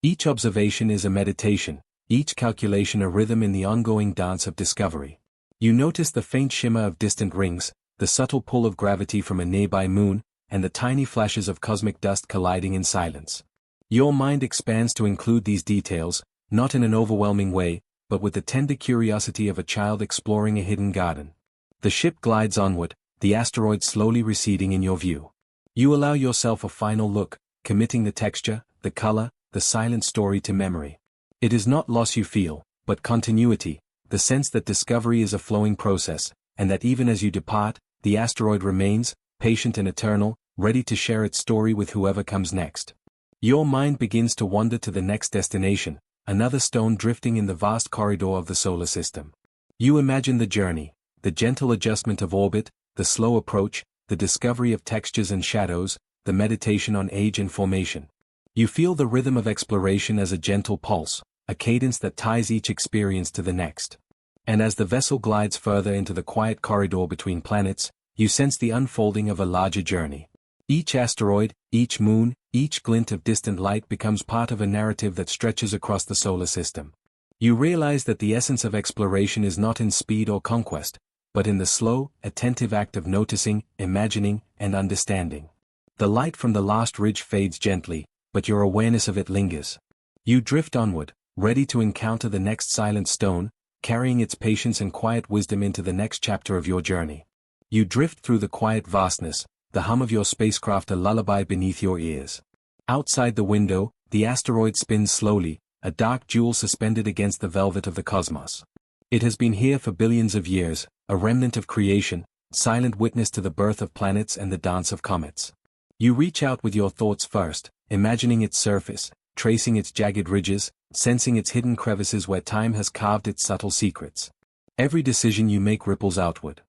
Each observation is a meditation, each calculation a rhythm in the ongoing dance of discovery. You notice the faint shimmer of distant rings, the subtle pull of gravity from a nearby moon, and the tiny flashes of cosmic dust colliding in silence. Your mind expands to include these details, not in an overwhelming way, but with the tender curiosity of a child exploring a hidden garden. The ship glides onward, the asteroid slowly receding in your view. You allow yourself a final look, committing the texture, the color, the silent story to memory. It is not loss you feel, but continuity, the sense that discovery is a flowing process, and that even as you depart, the asteroid remains, patient and eternal, ready to share its story with whoever comes next. Your mind begins to wander to the next destination, another stone drifting in the vast corridor of the solar system. You imagine the journey, the gentle adjustment of orbit, the slow approach, the discovery of textures and shadows, the meditation on age and formation. You feel the rhythm of exploration as a gentle pulse, a cadence that ties each experience to the next. And as the vessel glides further into the quiet corridor between planets, you sense the unfolding of a larger journey. Each asteroid, each moon, each glint of distant light becomes part of a narrative that stretches across the solar system. You realize that the essence of exploration is not in speed or conquest, but in the slow, attentive act of noticing, imagining, and understanding. The light from the last ridge fades gently, but your awareness of it lingers. You drift onward, ready to encounter the next silent stone, carrying its patience and quiet wisdom into the next chapter of your journey. You drift through the quiet vastness, the hum of your spacecraft a lullaby beneath your ears. Outside the window, the asteroid spins slowly, a dark jewel suspended against the velvet of the cosmos. It has been here for billions of years, a remnant of creation, silent witness to the birth of planets and the dance of comets. You reach out with your thoughts first, imagining its surface, tracing its jagged ridges, sensing its hidden crevices where time has carved its subtle secrets. Every decision you make ripples outward.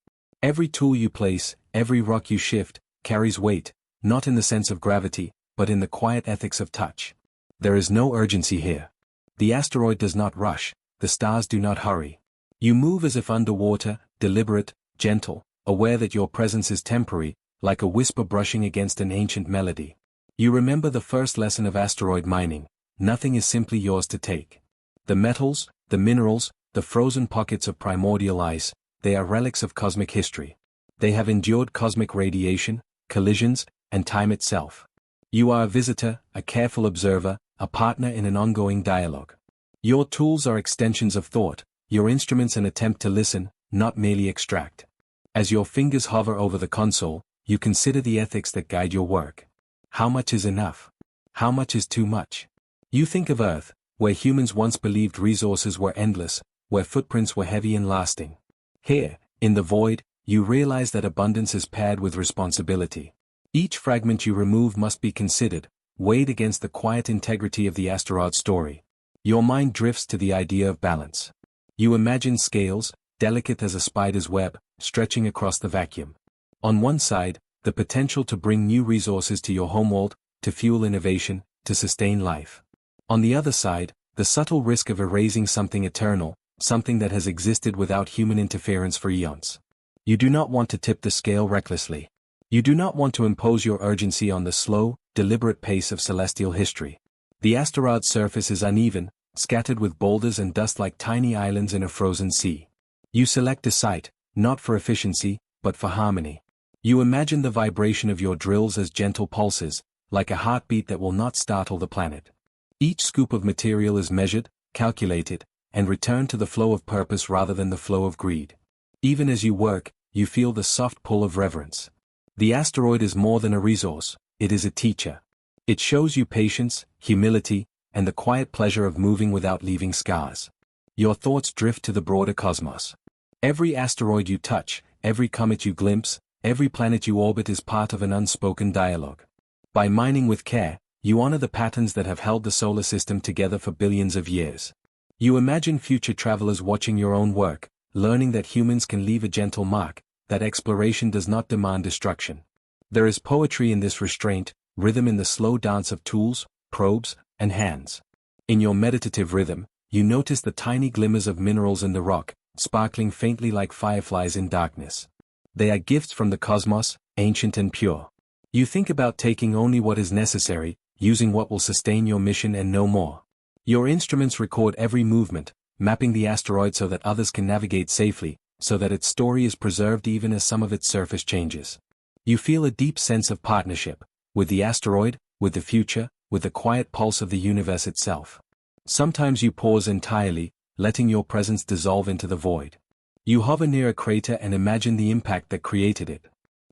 Every tool you place, every rock you shift, carries weight, not in the sense of gravity, but in the quiet ethics of touch. There is no urgency here. The asteroid does not rush, the stars do not hurry. You move as if underwater, deliberate, gentle, aware that your presence is temporary, like a whisper brushing against an ancient melody. You remember the first lesson of asteroid mining: nothing is simply yours to take. The metals, the minerals, the frozen pockets of primordial ice, they are relics of cosmic history. They have endured cosmic radiation, collisions, and time itself. You are a visitor, a careful observer, a partner in an ongoing dialogue. Your tools are extensions of thought, your instruments an attempt to listen, not merely extract. As your fingers hover over the console, you consider the ethics that guide your work. How much is enough? How much is too much? You think of Earth, where humans once believed resources were endless, where footprints were heavy and lasting. Here, in the void, you realize that abundance is paired with responsibility. Each fragment you remove must be considered, weighed against the quiet integrity of the asteroid story. Your mind drifts to the idea of balance. You imagine scales, delicate as a spider's web, stretching across the vacuum. On one side, the potential to bring new resources to your homeworld, to fuel innovation, to sustain life. On the other side, the subtle risk of erasing something eternal, something that has existed without human interference for eons. You do not want to tip the scale recklessly. You do not want to impose your urgency on the slow, deliberate pace of celestial history. The asteroid's surface is uneven, scattered with boulders and dust like tiny islands in a frozen sea. You select a site, not for efficiency, but for harmony. You imagine the vibration of your drills as gentle pulses, like a heartbeat that will not startle the planet. Each scoop of material is measured, calculated, and returned to the flow of purpose rather than the flow of greed. Even as you work, you feel the soft pull of reverence. The asteroid is more than a resource, it is a teacher. It shows you patience, humility, and the quiet pleasure of moving without leaving scars. Your thoughts drift to the broader cosmos. Every asteroid you touch, every comet you glimpse, every planet you orbit is part of an unspoken dialogue. By mining with care, you honor the patterns that have held the solar system together for billions of years. You imagine future travelers watching your own work, learning that humans can leave a gentle mark, that exploration does not demand destruction. There is poetry in this restraint, rhythm in the slow dance of tools, probes, and hands. In your meditative rhythm, you notice the tiny glimmers of minerals in the rock, sparkling faintly like fireflies in darkness. They are gifts from the cosmos, ancient and pure. You think about taking only what is necessary, using what will sustain your mission and no more. Your instruments record every movement, mapping the asteroid so that others can navigate safely, so that its story is preserved even as some of its surface changes. You feel a deep sense of partnership, with the asteroid, with the future, with the quiet pulse of the universe itself. Sometimes you pause entirely, letting your presence dissolve into the void. You hover near a crater and imagine the impact that created it.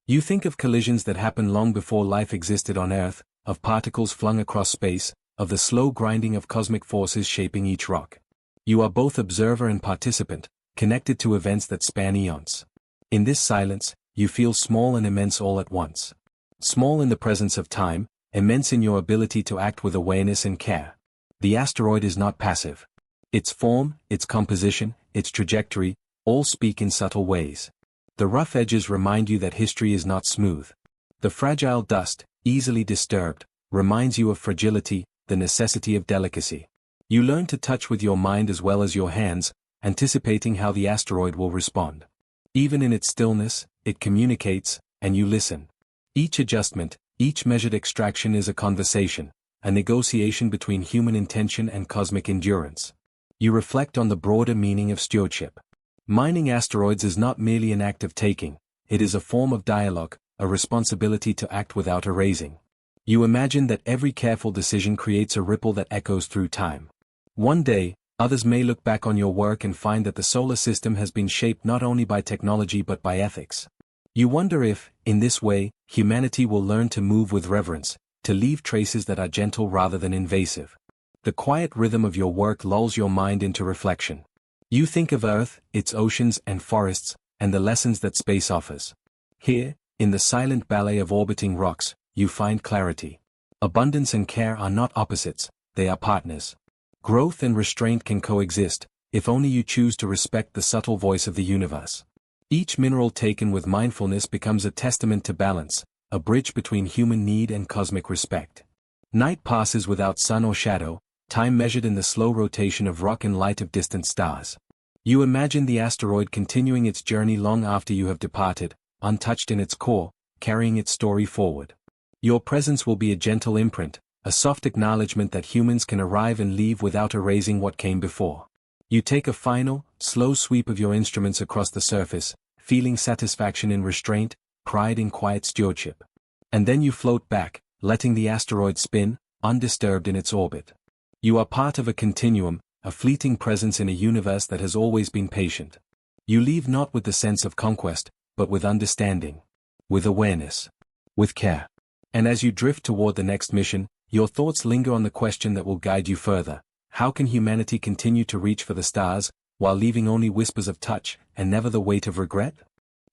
You think of collisions that happened long before life existed on Earth, of particles flung across space, of the slow grinding of cosmic forces shaping each rock. You are both observer and participant, connected to events that span eons. In this silence, you feel small and immense all at once. Small in the presence of time, immense in your ability to act with awareness and care. The asteroid is not passive. Its form, its composition, its trajectory, all speak in subtle ways. The rough edges remind you that history is not smooth. The fragile dust, easily disturbed, reminds you of fragility, the necessity of delicacy. You learn to touch with your mind as well as your hands, anticipating how the asteroid will respond. Even in its stillness, it communicates, and you listen. Each adjustment, each measured extraction is a conversation, a negotiation between human intention and cosmic endurance. You reflect on the broader meaning of stewardship. Mining asteroids is not merely an act of taking, it is a form of dialogue, a responsibility to act without erasing. You imagine that every careful decision creates a ripple that echoes through time. One day, others may look back on your work and find that the solar system has been shaped not only by technology but by ethics. You wonder if, in this way, humanity will learn to move with reverence, to leave traces that are gentle rather than invasive. The quiet rhythm of your work lulls your mind into reflection. You think of Earth, its oceans and forests, and the lessons that space offers. Here, in the silent ballet of orbiting rocks, you find clarity. Abundance and care are not opposites, they are partners. Growth and restraint can coexist, if only you choose to respect the subtle voice of the universe. Each mineral taken with mindfulness becomes a testament to balance, a bridge between human need and cosmic respect. Night passes without sun or shadow, time measured in the slow rotation of rock and light of distant stars. You imagine the asteroid continuing its journey long after you have departed, untouched in its core, carrying its story forward. Your presence will be a gentle imprint, a soft acknowledgement that humans can arrive and leave without erasing what came before. You take a final, slow sweep of your instruments across the surface, feeling satisfaction in restraint, pride in quiet stewardship. And then you float back, letting the asteroid spin, undisturbed in its orbit. You are part of a continuum, a fleeting presence in a universe that has always been patient. You leave not with the sense of conquest, but with understanding, with awareness, with care. And as you drift toward the next mission, your thoughts linger on the question that will guide you further. How can humanity continue to reach for the stars, while leaving only whispers of touch, and never the weight of regret?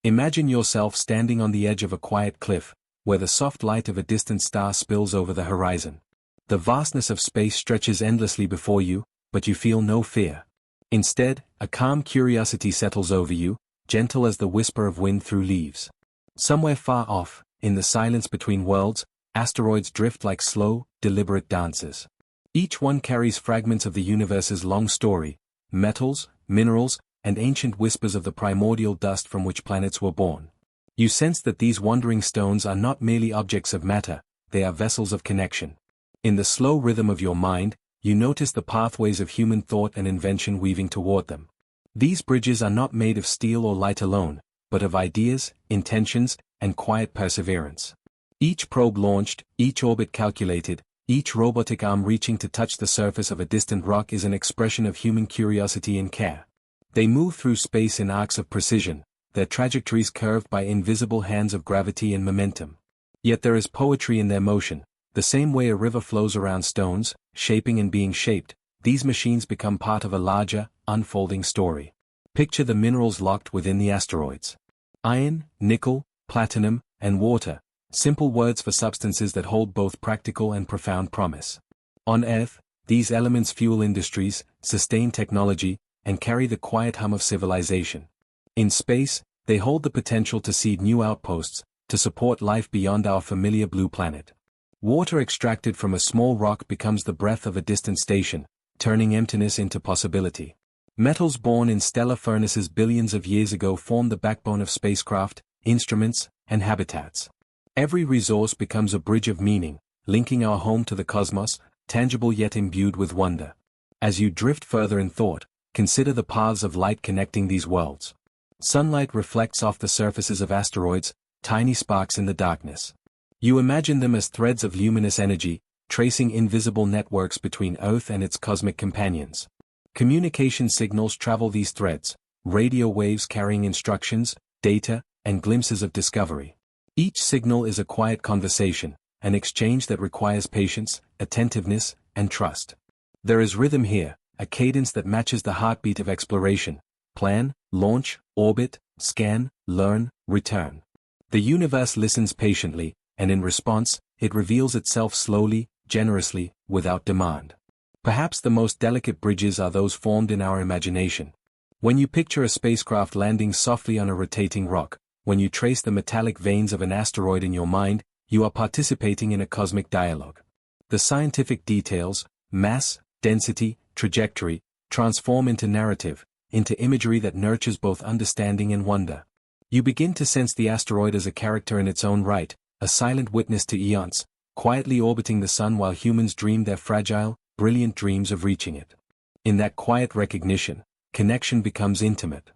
Imagine yourself standing on the edge of a quiet cliff, where the soft light of a distant star spills over the horizon. The vastness of space stretches endlessly before you, but you feel no fear. Instead, a calm curiosity settles over you, gentle as the whisper of wind through leaves. Somewhere far off, in the silence between worlds, asteroids drift like slow, deliberate dancers. Each one carries fragments of the universe's long story, metals, minerals, and ancient whispers of the primordial dust from which planets were born. You sense that these wandering stones are not merely objects of matter, they are vessels of connection. In the slow rhythm of your mind, you notice the pathways of human thought and invention weaving toward them. These bridges are not made of steel or light alone, but of ideas, intentions, and quiet perseverance. Each probe launched, each orbit calculated, each robotic arm reaching to touch the surface of a distant rock is an expression of human curiosity and care. They move through space in arcs of precision, their trajectories curved by invisible hands of gravity and momentum. Yet there is poetry in their motion. The same way a river flows around stones, shaping and being shaped, these machines become part of a larger, unfolding story. Picture the minerals locked within the asteroids. Iron, nickel, platinum, and water, simple words for substances that hold both practical and profound promise. On Earth, these elements fuel industries, sustain technology, and carry the quiet hum of civilization. In space, they hold the potential to seed new outposts, to support life beyond our familiar blue planet. Water extracted from a small rock becomes the breath of a distant station, turning emptiness into possibility. Metals born in stellar furnaces billions of years ago form the backbone of spacecraft, instruments, and habitats. Every resource becomes a bridge of meaning, linking our home to the cosmos, tangible yet imbued with wonder. As you drift further in thought, consider the paths of light connecting these worlds. Sunlight reflects off the surfaces of asteroids, tiny sparks in the darkness. You imagine them as threads of luminous energy, tracing invisible networks between Earth and its cosmic companions. Communication signals travel these threads, radio waves carrying instructions, data, and glimpses of discovery. Each signal is a quiet conversation, an exchange that requires patience, attentiveness, and trust. There is rhythm here, a cadence that matches the heartbeat of exploration: plan, launch, orbit, scan, learn, return. The universe listens patiently, and in response, it reveals itself slowly, generously, without demand. Perhaps the most delicate bridges are those formed in our imagination. When you picture a spacecraft landing softly on a rotating rock, when you trace the metallic veins of an asteroid in your mind, you are participating in a cosmic dialogue. The scientific details, mass, density, trajectory, transform into narrative, into imagery that nurtures both understanding and wonder. You begin to sense the asteroid as a character in its own right, a silent witness to eons, quietly orbiting the sun while humans dream their fragile, brilliant dreams of reaching it. In that quiet recognition, connection becomes intimate.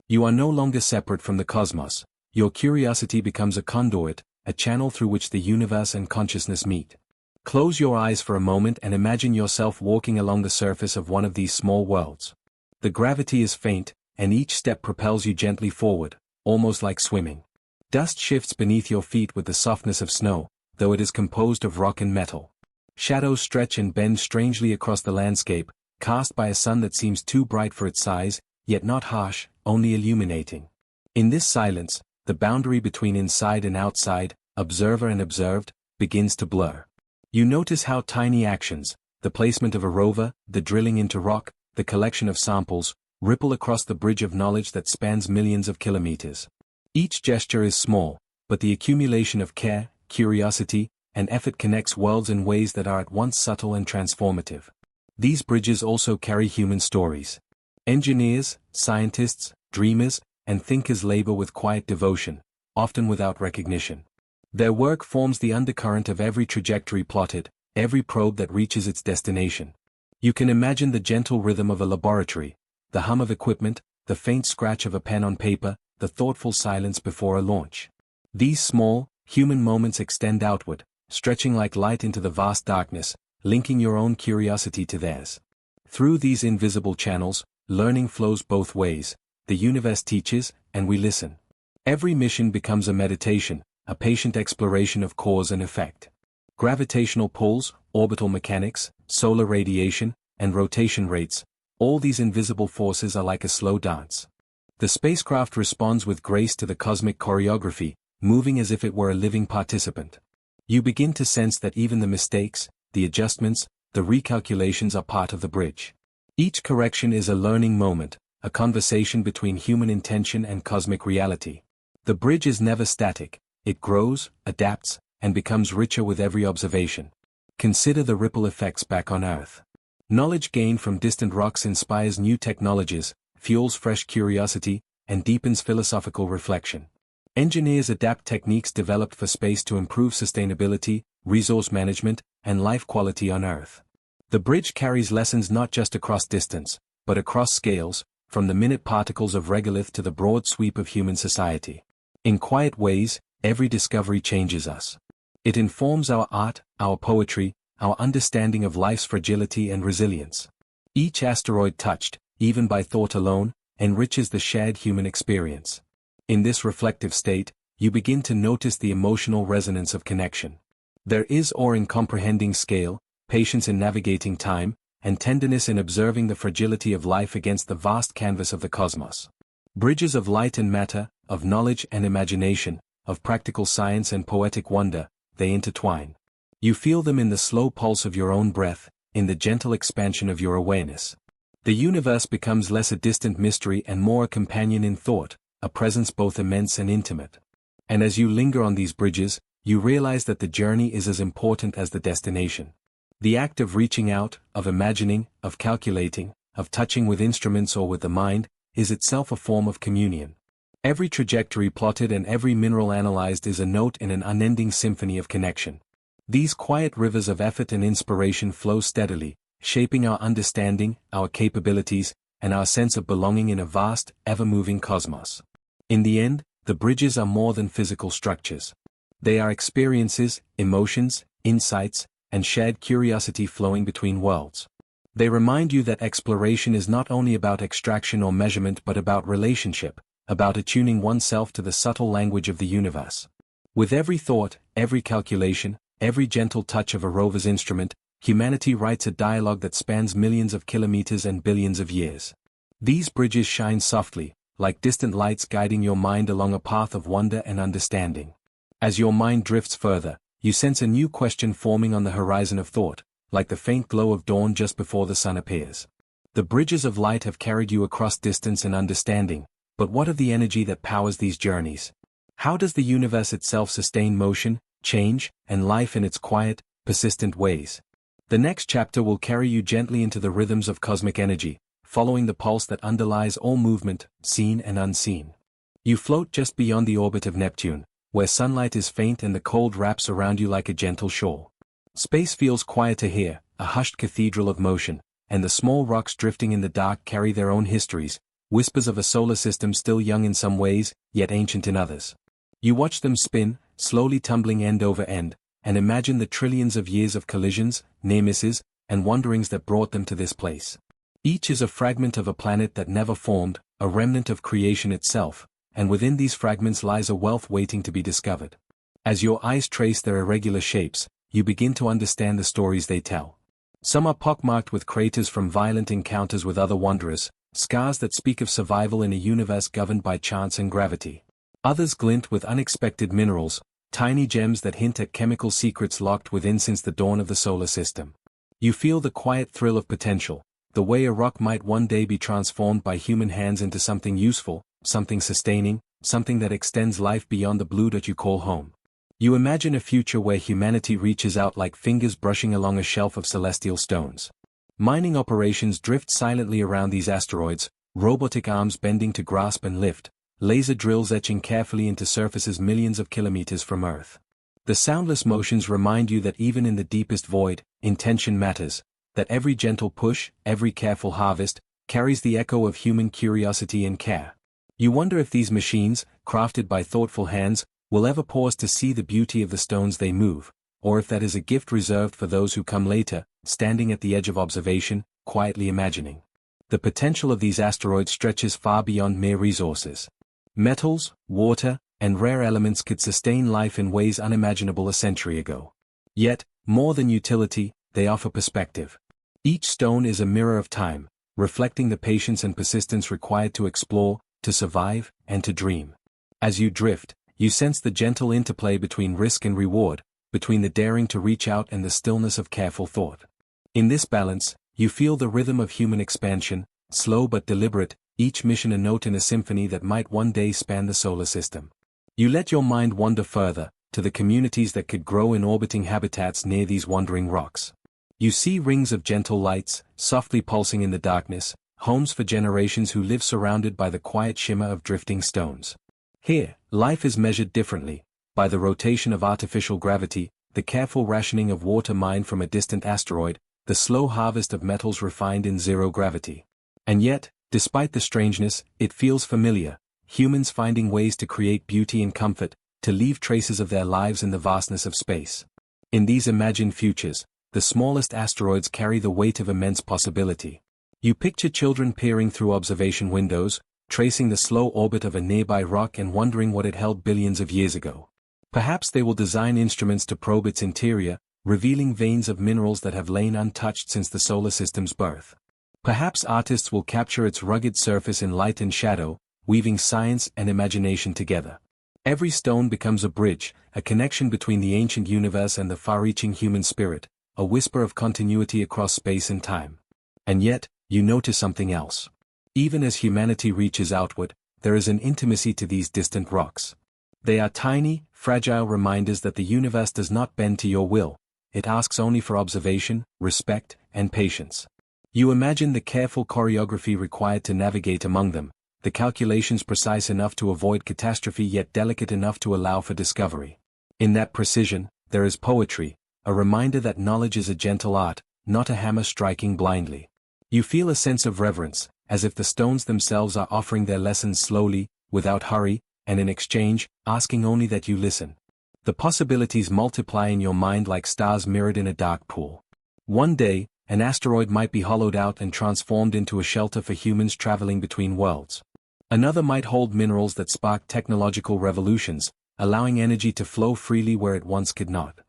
You are no longer separate from the cosmos. Your curiosity becomes a conduit, a channel through which the universe and consciousness meet. Close your eyes for a moment and imagine yourself walking along the surface of one of these small worlds. The gravity is faint, and each step propels you gently forward, almost like swimming. Dust shifts beneath your feet with the softness of snow, though it is composed of rock and metal. Shadows stretch and bend strangely across the landscape, cast by a sun that seems too bright for its size, yet not harsh, only illuminating. In this silence, the boundary between inside and outside, observer and observed, begins to blur. You notice how tiny actions, the placement of a rover, the drilling into rock, the collection of samples, ripple across the bridge of knowledge that spans millions of kilometers. Each gesture is small, but the accumulation of care, curiosity, and effort connects worlds in ways that are at once subtle and transformative. These bridges also carry human stories. Engineers, scientists, dreamers, and thinkers labor with quiet devotion, often without recognition. Their work forms the undercurrent of every trajectory plotted, every probe that reaches its destination. You can imagine the gentle rhythm of a laboratory, the hum of equipment, the faint scratch of a pen on paper, the thoughtful silence before a launch. These small, human moments extend outward, stretching like light into the vast darkness, linking your own curiosity to theirs. Through these invisible channels, learning flows both ways. The universe teaches, and we listen. Every mission becomes a meditation, a patient exploration of cause and effect. Gravitational pulls, orbital mechanics, solar radiation, and rotation rates, all these invisible forces are like a slow dance. The spacecraft responds with grace to the cosmic choreography, moving as if it were a living participant. You begin to sense that even the mistakes, the adjustments, the recalculations are part of the bridge. Each correction is a learning moment, a conversation between human intention and cosmic reality. The bridge is never static, it grows, adapts, and becomes richer with every observation. Consider the ripple effects back on Earth. Knowledge gained from distant rocks inspires new technologies, fuels fresh curiosity, and deepens philosophical reflection. Engineers adapt techniques developed for space to improve sustainability, resource management, and life quality on Earth. The bridge carries lessons not just across distance, but across scales, from the minute particles of regolith to the broad sweep of human society. In quiet ways, every discovery changes us. It informs our art, our poetry, our understanding of life's fragility and resilience. Each asteroid touched, even by thought alone, enriches the shared human experience. In this reflective state, you begin to notice the emotional resonance of connection. There is awe in comprehending scale, patience in navigating time, and tenderness in observing the fragility of life against the vast canvas of the cosmos. Bridges of light and matter, of knowledge and imagination, of practical science and poetic wonder, they intertwine. You feel them in the slow pulse of your own breath, in the gentle expansion of your awareness. The universe becomes less a distant mystery and more a companion in thought, a presence both immense and intimate. And as you linger on these bridges, you realize that the journey is as important as the destination. The act of reaching out, of imagining, of calculating, of touching with instruments or with the mind, is itself a form of communion. Every trajectory plotted and every mineral analyzed is a note in an unending symphony of connection. These quiet rivers of effort and inspiration flow steadily, shaping our understanding, our capabilities, and our sense of belonging in a vast, ever-moving cosmos. In the end, the bridges are more than physical structures. They are experiences, emotions, insights, and shared curiosity flowing between worlds. They remind you that exploration is not only about extraction or measurement but about relationship, about attuning oneself to the subtle language of the universe. With every thought, every calculation, every gentle touch of a rover's instrument, humanity writes a dialogue that spans millions of kilometers and billions of years. These bridges shine softly, like distant lights guiding your mind along a path of wonder and understanding. As your mind drifts further, you sense a new question forming on the horizon of thought, like the faint glow of dawn just before the sun appears. The bridges of light have carried you across distance and understanding, but what of the energy that powers these journeys? How does the universe itself sustain motion, change, and life in its quiet, persistent ways? The next chapter will carry you gently into the rhythms of cosmic energy, following the pulse that underlies all movement, seen and unseen. You float just beyond the orbit of Neptune, where sunlight is faint and the cold wraps around you like a gentle shawl. Space feels quieter here, a hushed cathedral of motion, and the small rocks drifting in the dark carry their own histories, whispers of a solar system still young in some ways, yet ancient in others. You watch them spin, slowly tumbling end over end, and imagine the trillions of years of collisions, near misses, and wanderings that brought them to this place. Each is a fragment of a planet that never formed, a remnant of creation itself, and within these fragments lies a wealth waiting to be discovered. As your eyes trace their irregular shapes, you begin to understand the stories they tell. Some are pockmarked with craters from violent encounters with other wanderers, scars that speak of survival in a universe governed by chance and gravity. Others glint with unexpected minerals, tiny gems that hint at chemical secrets locked within since the dawn of the solar system. You feel the quiet thrill of potential, the way a rock might one day be transformed by human hands into something useful, something sustaining, something that extends life beyond the blue that you call home. You imagine a future where humanity reaches out like fingers brushing along a shelf of celestial stones. Mining operations drift silently around these asteroids, robotic arms bending to grasp and lift, laser drills etching carefully into surfaces millions of kilometers from Earth. The soundless motions remind you that even in the deepest void, intention matters, that every gentle push, every careful harvest, carries the echo of human curiosity and care. You wonder if these machines, crafted by thoughtful hands, will ever pause to see the beauty of the stones they move, or if that is a gift reserved for those who come later, standing at the edge of observation, quietly imagining. The potential of these asteroids stretches far beyond mere resources. Metals, water, and rare elements could sustain life in ways unimaginable a century ago. Yet, more than utility, they offer perspective. Each stone is a mirror of time, reflecting the patience and persistence required to explore, to survive, and to dream. As you drift, you sense the gentle interplay between risk and reward, between the daring to reach out and the stillness of careful thought. In this balance, you feel the rhythm of human expansion, slow but deliberate, each mission a note in a symphony that might one day span the solar system. You let your mind wander further, to the communities that could grow in orbiting habitats near these wandering rocks. You see rings of gentle lights, softly pulsing in the darkness, homes for generations who live surrounded by the quiet shimmer of drifting stones. Here, life is measured differently, by the rotation of artificial gravity, the careful rationing of water mined from a distant asteroid, the slow harvest of metals refined in zero gravity. And yet, despite the strangeness, it feels familiar, humans finding ways to create beauty and comfort, to leave traces of their lives in the vastness of space. In these imagined futures, the smallest asteroids carry the weight of immense possibility. You picture children peering through observation windows, tracing the slow orbit of a nearby rock and wondering what it held billions of years ago. Perhaps they will design instruments to probe its interior, revealing veins of minerals that have lain untouched since the solar system's birth. Perhaps artists will capture its rugged surface in light and shadow, weaving science and imagination together. Every stone becomes a bridge, a connection between the ancient universe and the far-reaching human spirit, a whisper of continuity across space and time. And yet, you notice something else. Even as humanity reaches outward, there is an intimacy to these distant rocks. They are tiny, fragile reminders that the universe does not bend to your will, it asks only for observation, respect, and patience. You imagine the careful choreography required to navigate among them, the calculations precise enough to avoid catastrophe yet delicate enough to allow for discovery. In that precision, there is poetry, a reminder that knowledge is a gentle art, not a hammer striking blindly. You feel a sense of reverence, as if the stones themselves are offering their lessons slowly, without hurry, and in exchange, asking only that you listen. The possibilities multiply in your mind like stars mirrored in a dark pool. One day, an asteroid might be hollowed out and transformed into a shelter for humans traveling between worlds. Another might hold minerals that spark technological revolutions, allowing energy to flow freely where it once could not.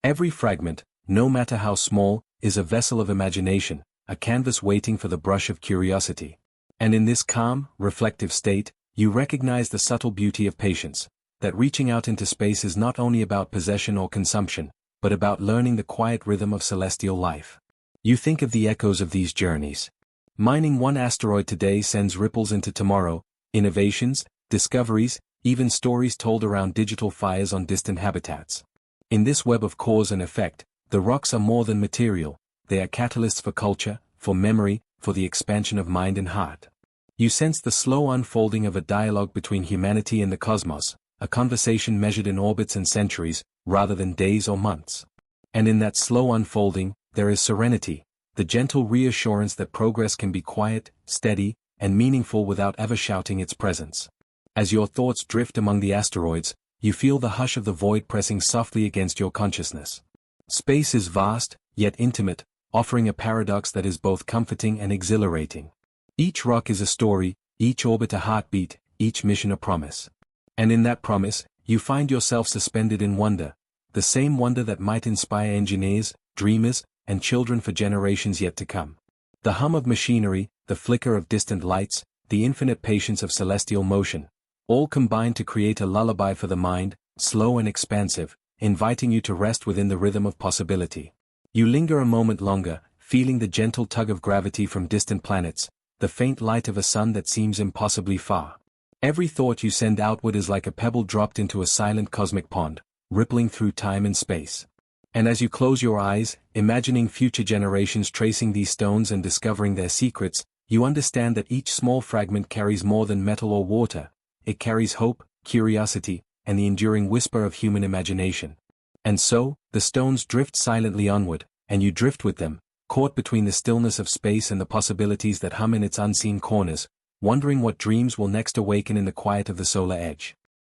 Every fragment, no matter how small, is a vessel of imagination, a canvas waiting for the brush of curiosity. And in this calm, reflective state, you recognize the subtle beauty of patience, that reaching out into space is not only about possession or consumption, but about learning the quiet rhythm of celestial life. You think of the echoes of these journeys. Mining one asteroid today sends ripples into tomorrow, innovations, discoveries, even stories told around digital fires on distant habitats. In this web of cause and effect, the rocks are more than material, they are catalysts for culture, for memory, for the expansion of mind and heart. You sense the slow unfolding of a dialogue between humanity and the cosmos, a conversation measured in orbits and centuries, rather than days or months. And in that slow unfolding, there is serenity, the gentle reassurance that progress can be quiet, steady, and meaningful without ever shouting its presence. As your thoughts drift among the asteroids, you feel the hush of the void pressing softly against your consciousness. Space is vast, yet intimate, offering a paradox that is both comforting and exhilarating. Each rock is a story, each orbit a heartbeat, each mission a promise. And in that promise, you find yourself suspended in wonder, the same wonder that might inspire engineers, dreamers, and children for generations yet to come. The hum of machinery, the flicker of distant lights, the infinite patience of celestial motion, all combine to create a lullaby for the mind, slow and expansive, inviting you to rest within the rhythm of possibility. You linger a moment longer, feeling the gentle tug of gravity from distant planets, the faint light of a sun that seems impossibly far. Every thought you send outward is like a pebble dropped into a silent cosmic pond, rippling through time and space. And as you close your eyes, imagining future generations tracing these stones and discovering their secrets, you understand that each small fragment carries more than metal or water. It carries hope, curiosity, and the enduring whisper of human imagination. And so, the stones drift silently onward, and you drift with them, caught between the stillness of space and the possibilities that hum in its unseen corners, wondering what dreams will next awaken in the quiet of the solar edge.